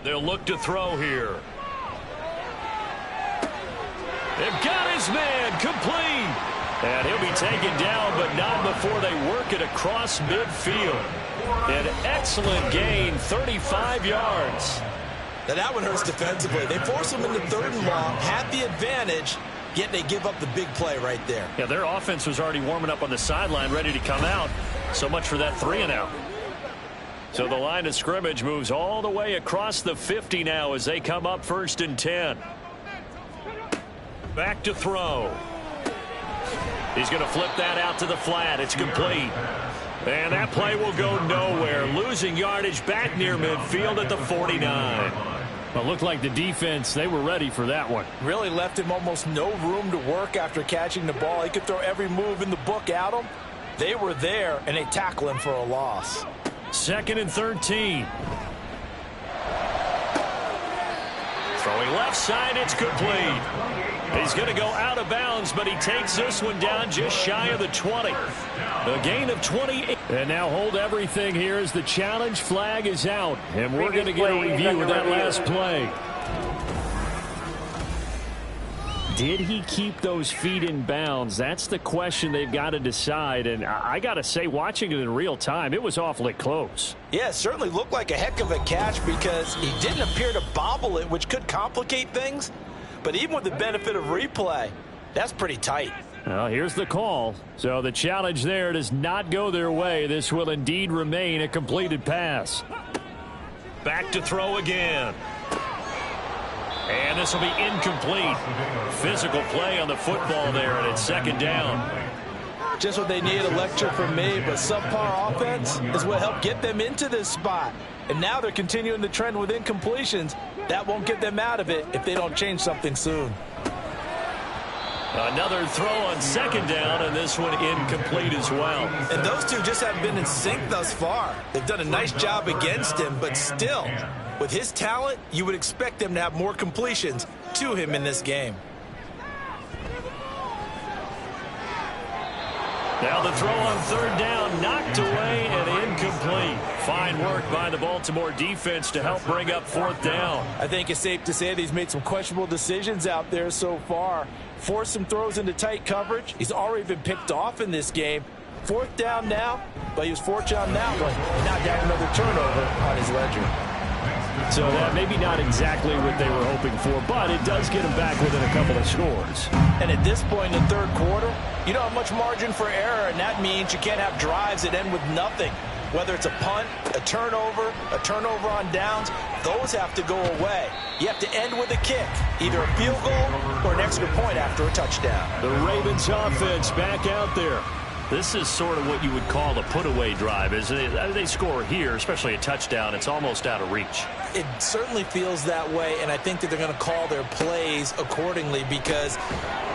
They'll look to throw here. They've got his man complete. And he'll be taken down, but not before they work it across midfield. An excellent gain, 35 yards. Now that one hurts defensively. They force him into 3rd and long, have the advantage, yet they give up the big play right there. Yeah, their offense was already warming up on the sideline, ready to come out. So much for that 3-and-out. So the line of scrimmage moves all the way across the 50 now as they come up 1st and 10. Back to throw. He's going to flip that out to the flat. It's complete. And that play will go nowhere. Losing yardage back near midfield at the 49. Well, looked like the defense, they were ready for that one. Really left him almost no room to work after catching the ball. He could throw every move in the book at him. They were there, and they tackle him for a loss. 2nd and 13. Throwing left side, it's complete. He's going to go out of bounds, but he takes this one down just shy of the 20. A gain of 28. And now hold everything here as the challenge flag is out. And we're going to get a review of that last play. Did he keep those feet in bounds? That's the question they've got to decide. And I got to say, watching it in real time, it was awfully close. Yeah, it certainly looked like a heck of a catch because he didn't appear to bobble it, which could complicate things. But even with the benefit of replay, that's pretty tight. Well, here's the call. So the challenge there does not go their way. This will indeed remain a completed pass. Back to throw again. And this will be incomplete. Physical play on the football there, and it's 2nd down. Just what they need, a lecture from me, but subpar offense is what helped get them into this spot. And now they're continuing the trend with incompletions. That won't get them out of it if they don't change something soon. Another throw on 2nd down, and this one incomplete as well. And those two just haven't been in sync thus far. They've done a nice job against him, but still, with his talent, you would expect them to have more completions to him in this game. Now the throw on 3rd down, knocked away and incomplete. Fine work by the Baltimore defense to help bring up 4th down. I think it's safe to say that he's made some questionable decisions out there so far. Forced some throws into tight coverage. He's already been picked off in this game. 4th down now, but he was fortunate on that one. Now got another turnover on his ledger. So that maybe not exactly what they were hoping for, but it does get them back within a couple of scores. And at this point in the 3rd quarter, you don't have much margin for error, and that means you can't have drives that end with nothing. Whether it's a punt, a turnover on downs, those have to go away. You have to end with a kick, either a field goal or an extra point after a touchdown. The Ravens offense back out there. This is sort of what you would call a put-away drive, isn't it? They score here, especially a touchdown. It's almost out of reach. It certainly feels that way, and I think that they're going to call their plays accordingly because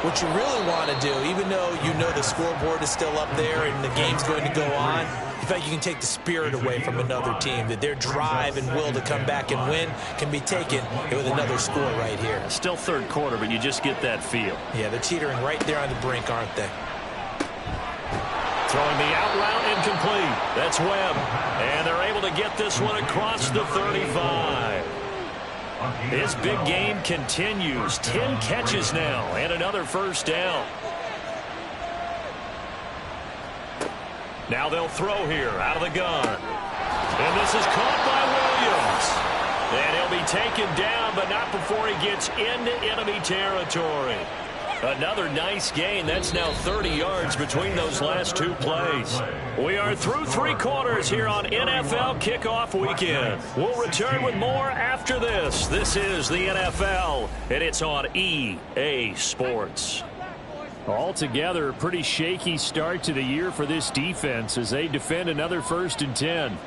what you really want to do, even though you know the scoreboard is still up there and the game's going to go on, in fact, you can take the spirit away from another team, that their drive and will to come back and win can be taken with another score right here. Still 3rd quarter, but you just get that feel. Yeah, they're teetering right there on the brink, aren't they? Throwing the out route incomplete. That's Webb. And they're able to get this one across the 35. His big game continues. 10 catches now and another 1st down. Now they'll throw here out of the gun. And this is caught by Williams. And he'll be taken down, but not before he gets into enemy territory. Another nice gain. That's now 30 yards between those last 2 plays. We are through 3 quarters here on NFL Kickoff Weekend. We'll return with more after this. This is the NFL, and it's on EA Sports. Altogether, a pretty shaky start to the year for this defense as they defend another 1st and 10.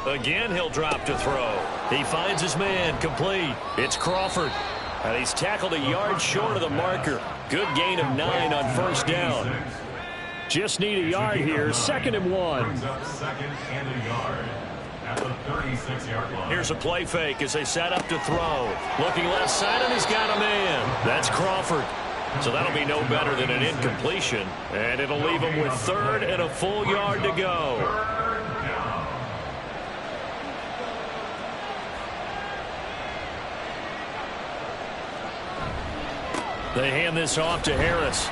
Again, he'll drop to throw. He finds his man complete. It's Crawford. And he's tackled a yard short of the marker. Good gain of 9 on 1st down. Just need a yard here. 2nd and 1. Brings up 2nd and a yard. at the 36-yard line. Here's a play fake as they set up to throw. Looking left side, and he's got a man. That's Crawford. So that'll be no better than an incompletion. And it'll leave him with third and a full yard to go. They hand this off to Harris.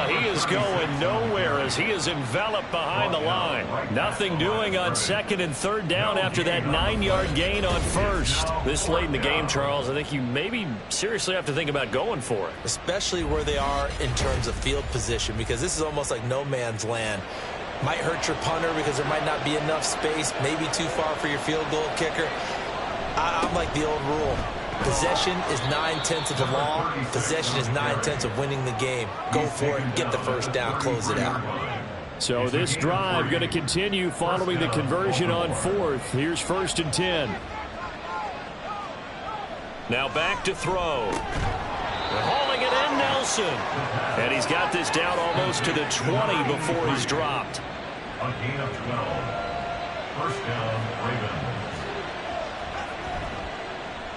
He is going nowhere as he is enveloped behind the line. Nothing doing on second and third down after that 9-yard gain on first. This late in the game, Charles, I think you maybe seriously have to think about going for it. Especially where they are in terms of field position, because this is almost like no man's land. Might hurt your punter because there might not be enough space, maybe too far for your field goal kicker. I'm like the old rule. Possession is 9/10 of the law. Possession is 9/10 of winning the game. Go for it, get the first down, close it out. So this drive going to continue following the conversion on fourth. Here's 1st and 10. Now back to throw. Hauling it in, Nelson. And he's got this down almost to the 20 before he's dropped. A gain of 12. First down, Ravens.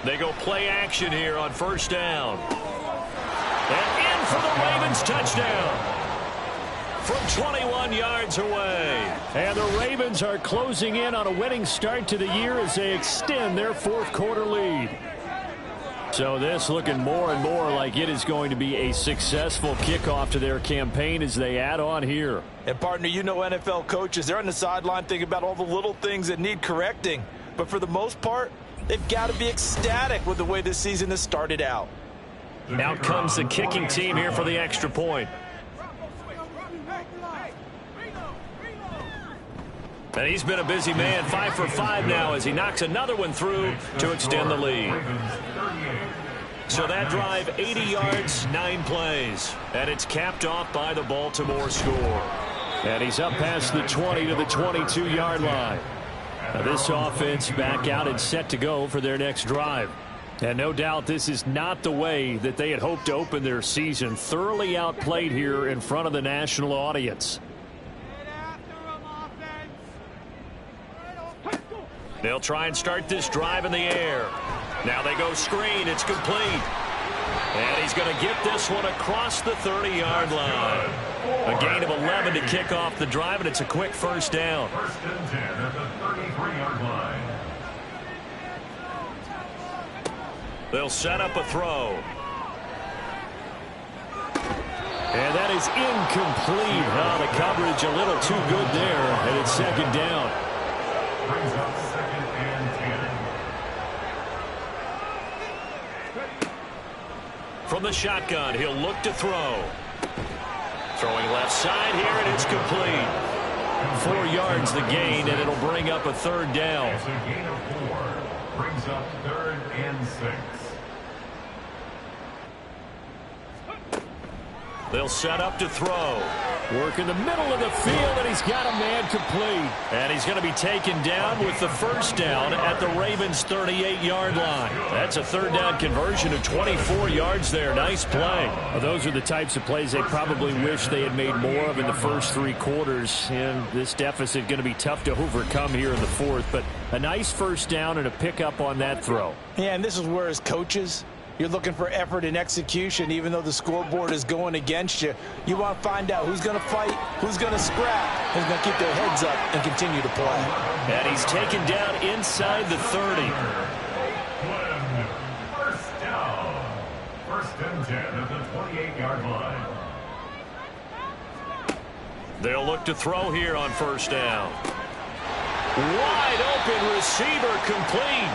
They go play action here on first down. And in for the Ravens touchdown. From 21 yards away. And the Ravens are closing in on a winning start to the year as they extend their fourth quarter lead. So this looking more and more like it is going to be a successful kickoff to their campaign as they add on here. And partner, you know NFL coaches, they're on the sideline thinking about all the little things that need correcting. But for the most part, they've got to be ecstatic with the way this season has started out. Out comes the kicking team here for the extra point. And he's been a busy man, 5 for 5 now as he knocks another one through to extend the lead. So that drive, 80 yards, 9 plays. And it's capped off by the Baltimore score. And he's up past the 20 to the 22-yard line. Now this offense back out and set to go for their next drive. And no doubt this is not the way that they had hoped to open their season. Thoroughly outplayed here in front of the national audience. They'll try and start this drive in the air. Now they go screen. It's complete. And he's going to get this one across the 30-yard line. A gain of 11 to kick off the drive, and it's a quick first down. First and 10 at the 33-yard line. They'll set up a throw. And that is incomplete. The coverage a little too good there, and it's second down. Brings up 2nd and 10. From the shotgun, he'll look to throw. Throwing left side here, and it's complete. 4 yards the gain, and it'll bring up a third down. It's a gain of 4. Brings up 3rd and 6. They'll set up to throw. Work in the middle of the field, and he's got a man complete. And he's going to be taken down with the first down at the Ravens' 38-yard line. That's a third down conversion of 24 yards there. Nice play. Well, those are the types of plays they probably wish they had made more of in the first 3 quarters. And this deficit going to be tough to overcome here in the fourth. But a nice first down and a pickup on that throw. Yeah, and this is where as coaches, you're looking for effort and execution, even though the scoreboard is going against you. You want to find out who's going to fight, who's going to scrap, who's going to keep their heads up and continue to play. And he's taken down inside the 30. First down. First and 10 at the 28-yard line. They'll look to throw here on first down. Wide open receiver complete.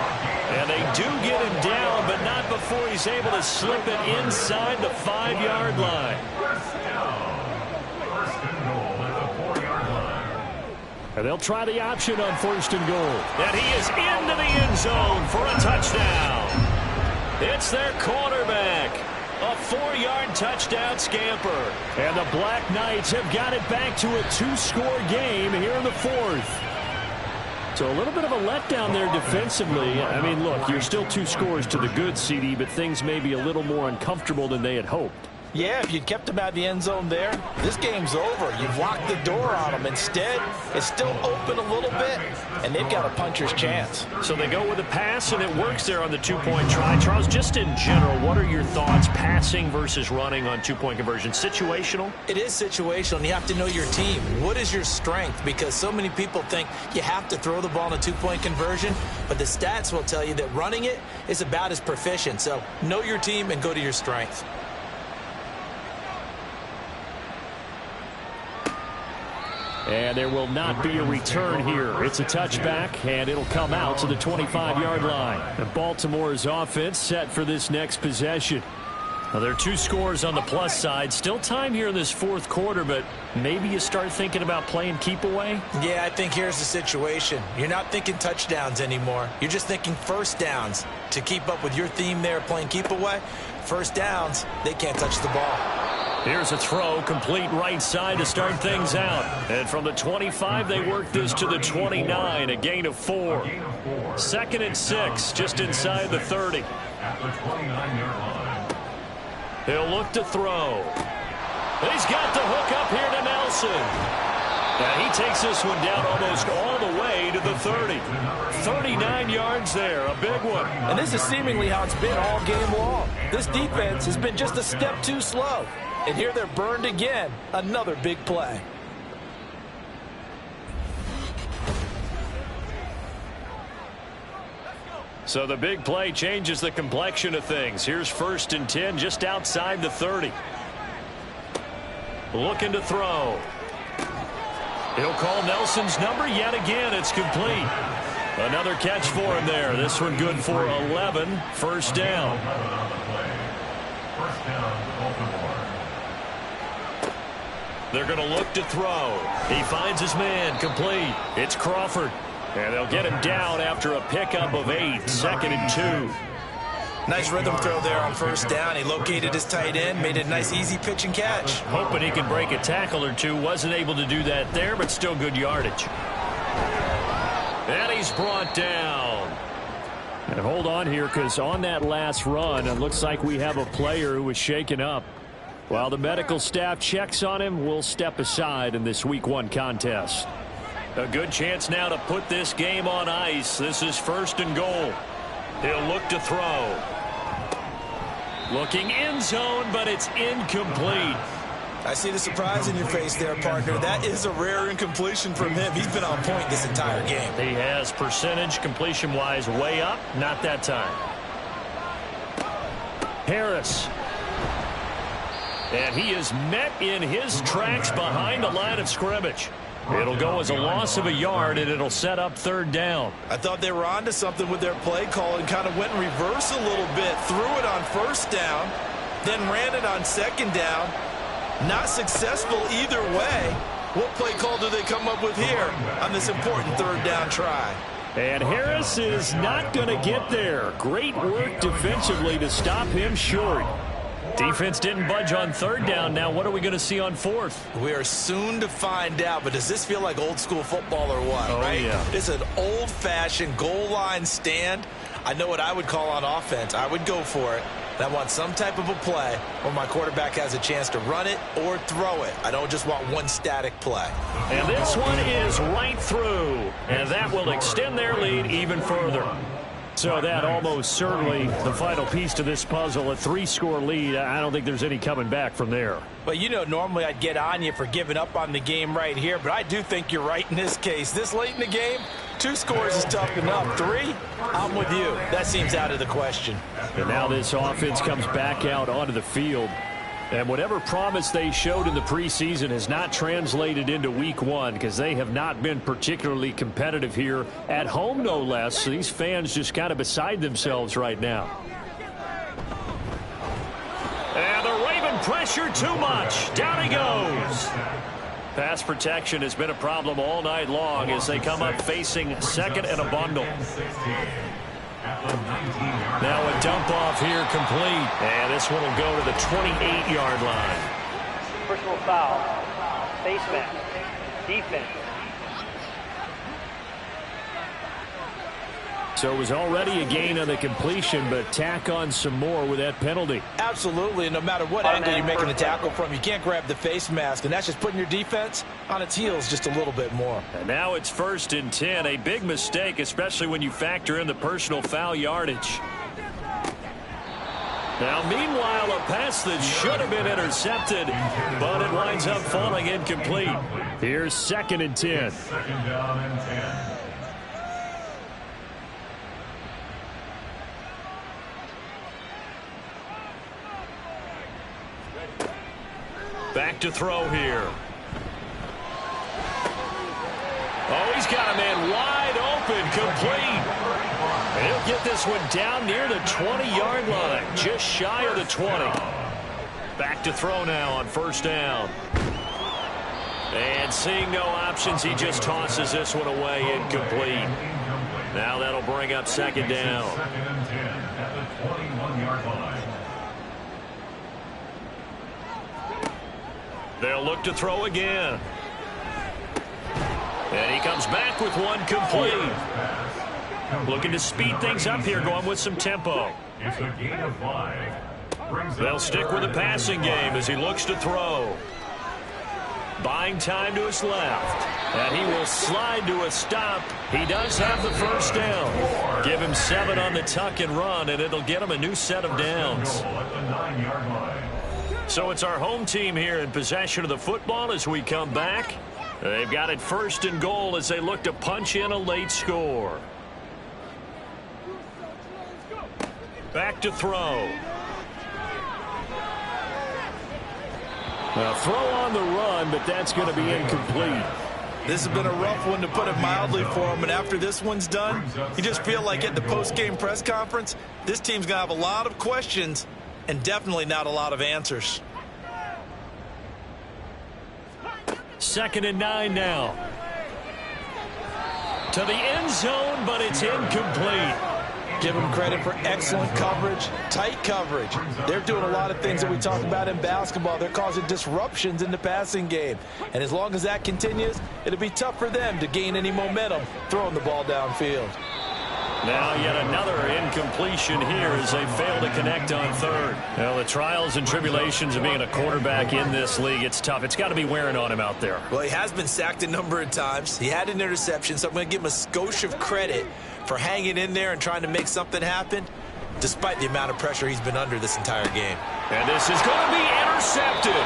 And they do get him down, but not before he's able to slip it inside the 5-yard line. First down. First and goal at the 4-yard line. And they'll try the option on 1st and goal. And he is into the end zone for a touchdown. It's their quarterback. A 4-yard touchdown scamper. And the Black Knights have got it back to a 2-score game here in the fourth. So a little bit of a letdown there defensively. I mean, look, you're still 2 scores to the good, CD, but things may be a little more uncomfortable than they had hoped. Yeah, if you'd kept him out of the end zone there, this game's over. You've locked the door on him. Instead, it's still open a little bit, and they've got a puncher's chance. So they go with a pass, and it works there on the two-point try. Charles, just in general, what are your thoughts passing versus running on two-point conversion? Situational? It is situational, and you have to know your team. What is your strength? Because so many people think you have to throw the ball in a two-point conversion, but the stats will tell you that running it is about as proficient. So know your team and go to your strength. And there will not be a return here. It's a touchback, and it'll come out to the 25-yard line. And Baltimore's offense set for this next possession. Now, there are 2 scores on the plus side. Still time here in this fourth quarter, but maybe you start thinking about playing keep away? Yeah, I think here's the situation. You're not thinking touchdowns anymore. You're just thinking first downs. To keep up with your theme there, playing keep away, first downs, they can't touch the ball. Here's a throw, complete right side to start things out. And from the 25, they work this to the 29, a gain of 4. 2nd and 6, just inside the 30. At the 29-yard line. He'll look to throw. He's got the hook up here to Nelson. And he takes this one down almost all the way to the 30. 39 yards there, a big one. And this is seemingly how it's been all game long. This defense has been just a step too slow. And here they're burned again. Another big play. So the big play changes the complexion of things. Here's 1st and 10 just outside the 30. Looking to throw. He'll call Nelson's number yet again. It's complete. Another catch for him there. This one good for 11. First down. First down, Baltimore. They're going to look to throw. He finds his man, complete. It's Crawford. And they'll get him down after a pickup of 8. 2nd and 2. Nice rhythm throw there on first down. He located his tight end, made a nice easy pitch and catch. Hoping he could break a tackle or two. Wasn't able to do that there, but still good yardage. And he's brought down. And hold on here, because on that last run, it looks like we have a player who was shaken up. While the medical staff checks on him, we'll step aside in this Week 1 contest. A good chance now to put this game on ice. This is 1st and goal. He'll look to throw. Looking end zone, but it's incomplete. I see the surprise in your face there, partner. That is a rare incompletion from him. He's been on point this entire game. He has percentage completion-wise way up. Not that time. Harris. And he is met in his tracks behind the line of scrimmage. It'll go as a loss of a yard, and it'll set up 3rd down. I thought they were onto something with their play call and kind of went in reverse a little bit. Threw it on first down, then ran it on 2nd down. Not successful either way. What play call do they come up with here on this important 3rd down try? And Harris is not going to get there. Great work defensively to stop him short. Defense didn't budge on 3rd down. Now what are we going to see on 4th? We are soon to find out, but does this feel like old school football or what? Oh, right? Yeah. It's an old-fashioned goal line stand. I know what I would call on offense. I would go for it. And I want some type of a play where my quarterback has a chance to run it or throw it. I don't just want one static play. And this one is right through. And that will extend their lead even further. So that almost certainly the final piece to this puzzle, a 3-score lead. I don't think there's any coming back from there. But, you know, normally I'd get on you for giving up on the game right here, but I do think you're right in this case. This late in the game, 2 scores is tough enough. 3, I'm with you. That seems out of the question. And now this offense comes back out onto the field. And whatever promise they showed in the preseason has not translated into Week 1 because they have not been particularly competitive here at home, no less. So these fans just kind of beside themselves right now. And the Raven pressure too much. Down he goes. Pass protection has been a problem all night long as they come up facing 2nd and a bundle. Now a dump off here complete. And this one will go to the 28-yard line. Personal foul. Face mask. Defense. So it was already a gain on the completion, but tack on some more with that penalty. Absolutely. No matter what angle you're making the tackle from, you can't grab the face mask, and that's just putting your defense on its heels just a little bit more. And now it's 1st and 10. A big mistake, especially when you factor in the personal foul yardage. Now, meanwhile, a pass that should have been intercepted, but it winds up falling incomplete. Here's 2nd and 10. 2nd down and 10. Back to throw here. Oh, he's got a man wide open, complete. He'll get this one down near the 20-yard line, just shy of the 20. Back to throw now on 1st down. And seeing no options, he just tosses this one away, incomplete. Now that'll bring up 2nd down. 2nd and 10 at the 21-yard line. They'll look to throw again. And he comes back with one complete. Looking to speed things up here, going with some tempo. It's a gain of 5. They'll stick with the passing game as he looks to throw. Buying time to his left. And he will slide to a stop. He does have the 1st down. Give him 7 on the tuck and run, and it'll get him a new set of downs. At the 9-yard line. So it's our home team here in possession of the football as we come back. They've got it 1st and goal as they look to punch in a late score. Back to throw. Now throw on the run, but that's going to be incomplete. This has been a rough one, to put it mildly, for him. And after this one's done, you just feel like at the post-game press conference, this team's going to have a lot of questions and definitely not a lot of answers. 2nd and 9 now. To the end zone, but it's incomplete. Give them credit for excellent coverage, tight coverage. They're doing a lot of things that we talk about in basketball. They're causing disruptions in the passing game. And as long as that continues, it'll be tough for them to gain any momentum throwing the ball downfield. Now yet another incompletion here as they fail to connect on 3rd. Well, the trials and tribulations of being a quarterback in this league, it's tough. It's got to be wearing on him out there. Well, he has been sacked a number of times. He had an interception, so I'm going to give him a skosh of credit for hanging in there and trying to make something happen, despite the amount of pressure he's been under this entire game. And this is going to be intercepted.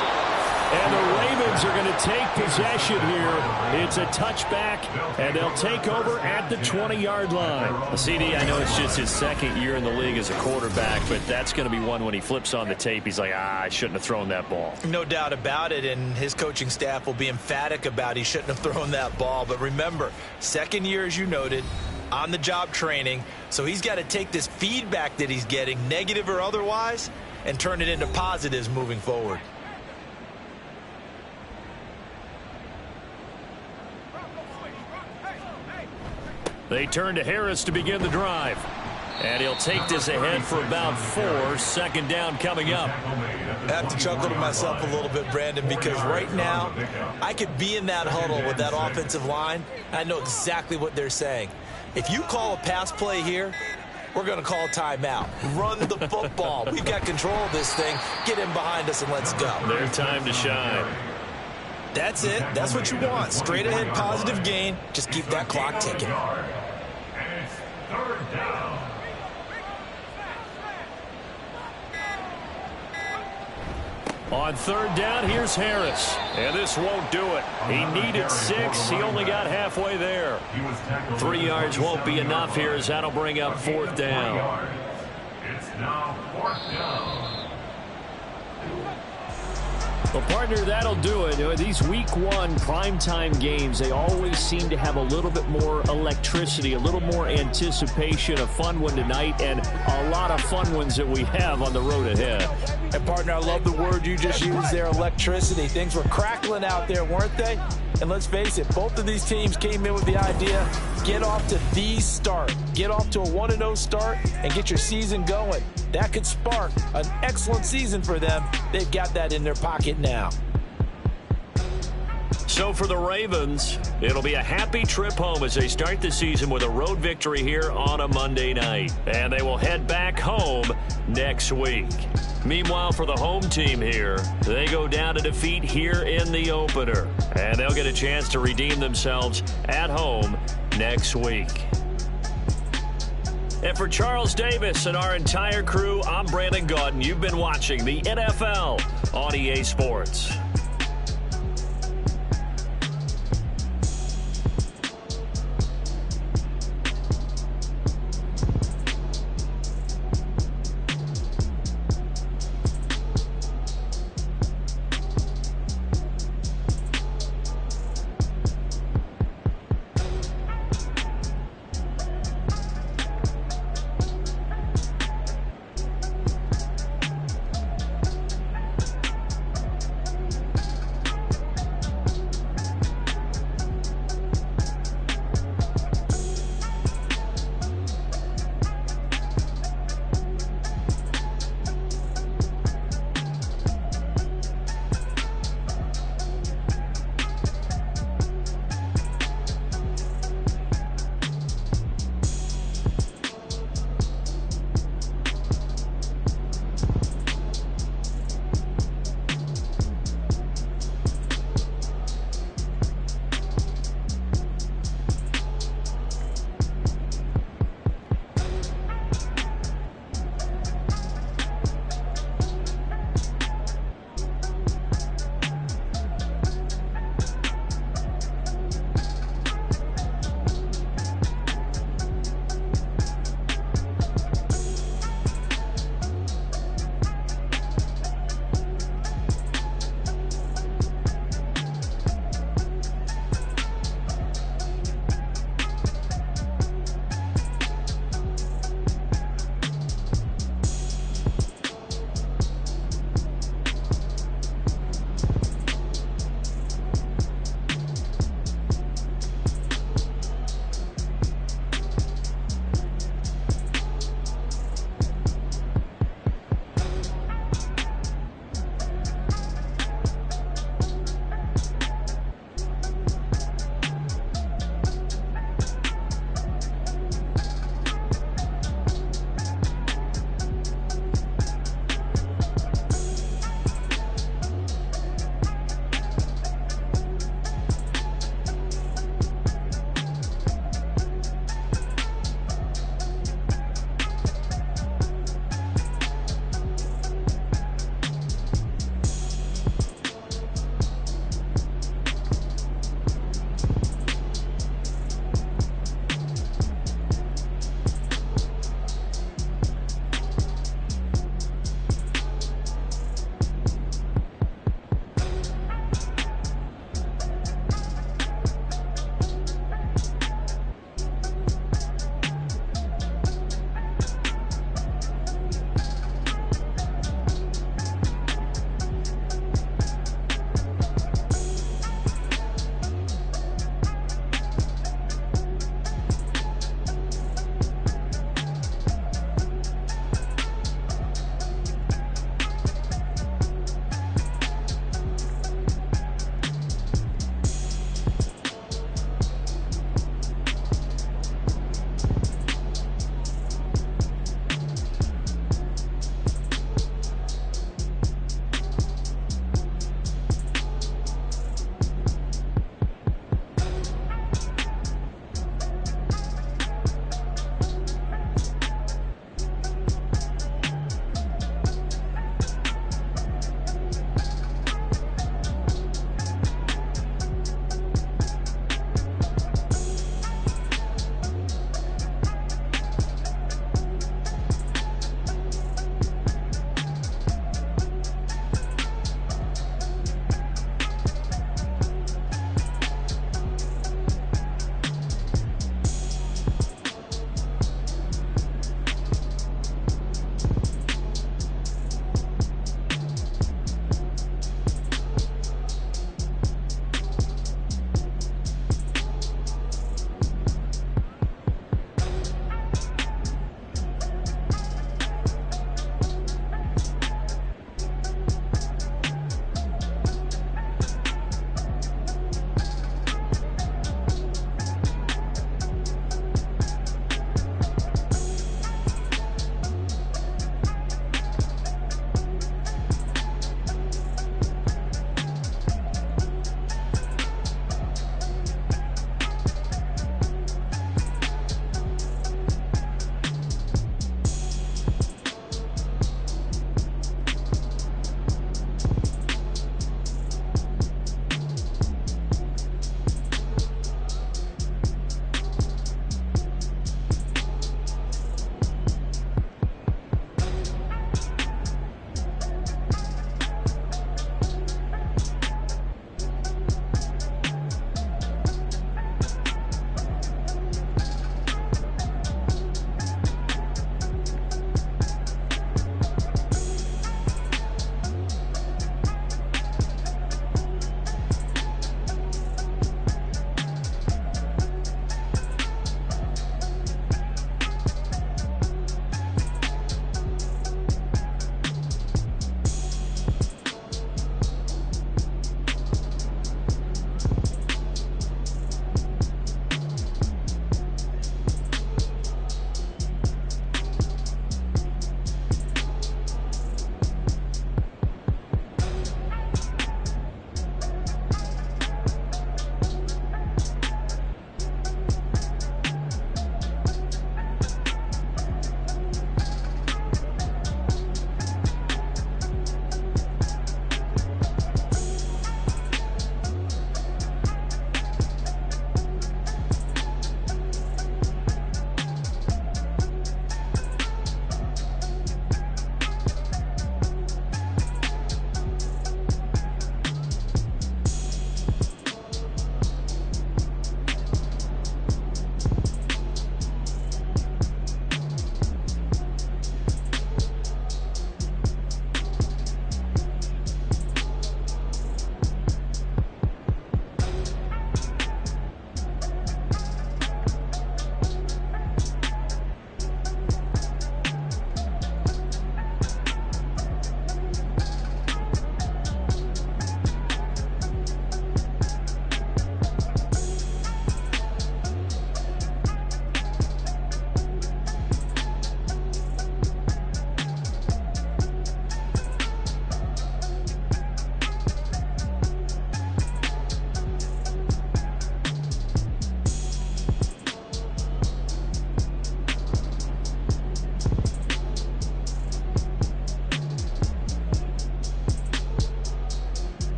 And the Ravens are going to take possession here. It's a touchback, and they'll take over at the 20-yard line. CD, I know it's just his 2nd year in the league as a quarterback, but that's going to be one when he flips on the tape. He's like, I shouldn't have thrown that ball. No doubt about it, and his coaching staff will be emphatic about he shouldn't have thrown that ball. But remember, 2nd year, as you noted, on-the-job training, so he's got to take this feedback that he's getting, negative or otherwise, and turn it into positives moving forward. They turn to Harris to begin the drive. And he'll take this ahead for about 4. 2nd down coming up. I have to chuckle to myself a little bit, Brandon, because right now I could be in that huddle with that offensive line. I know exactly what they're saying. If you call a pass play here, we're going to call a timeout. Run the football. We've got control of this thing. Get in behind us and let's go. Their time to shine. That's it. That's what you want. Straight ahead, positive gain. Just keep that clock ticking. And it's 3rd down. On 3rd down, here's Harris. And this won't do it. He needed 6. He only got halfway there. 3 yards won't be enough here as that'll bring up 4th down. It's now 4th down. Well, partner, that'll do it. These week 1 primetime games, they always seem to have a little bit more electricity, a little more anticipation. A fun one tonight, and a lot of fun ones that we have on the road ahead. And, partner, I love the word you just used there, electricity. Things were crackling out there, weren't they? And let's face it, both of these teams came in with the idea, get off to the start. Get off to a 1-0 start and get your season going. That could spark an excellent season for them. They've got that in their pocket now. so for the Ravens, it'll be a happy trip home as they start the season with a road victory here on a Monday night. And they will head back home next week. Meanwhile, for the home team here, they go down to defeat here in the opener. And they'll get a chance to redeem themselves at home next week. And for Charles Davis and our entire crew, I'm Brandon Gaudin. You've been watching the NFL on EA Sports.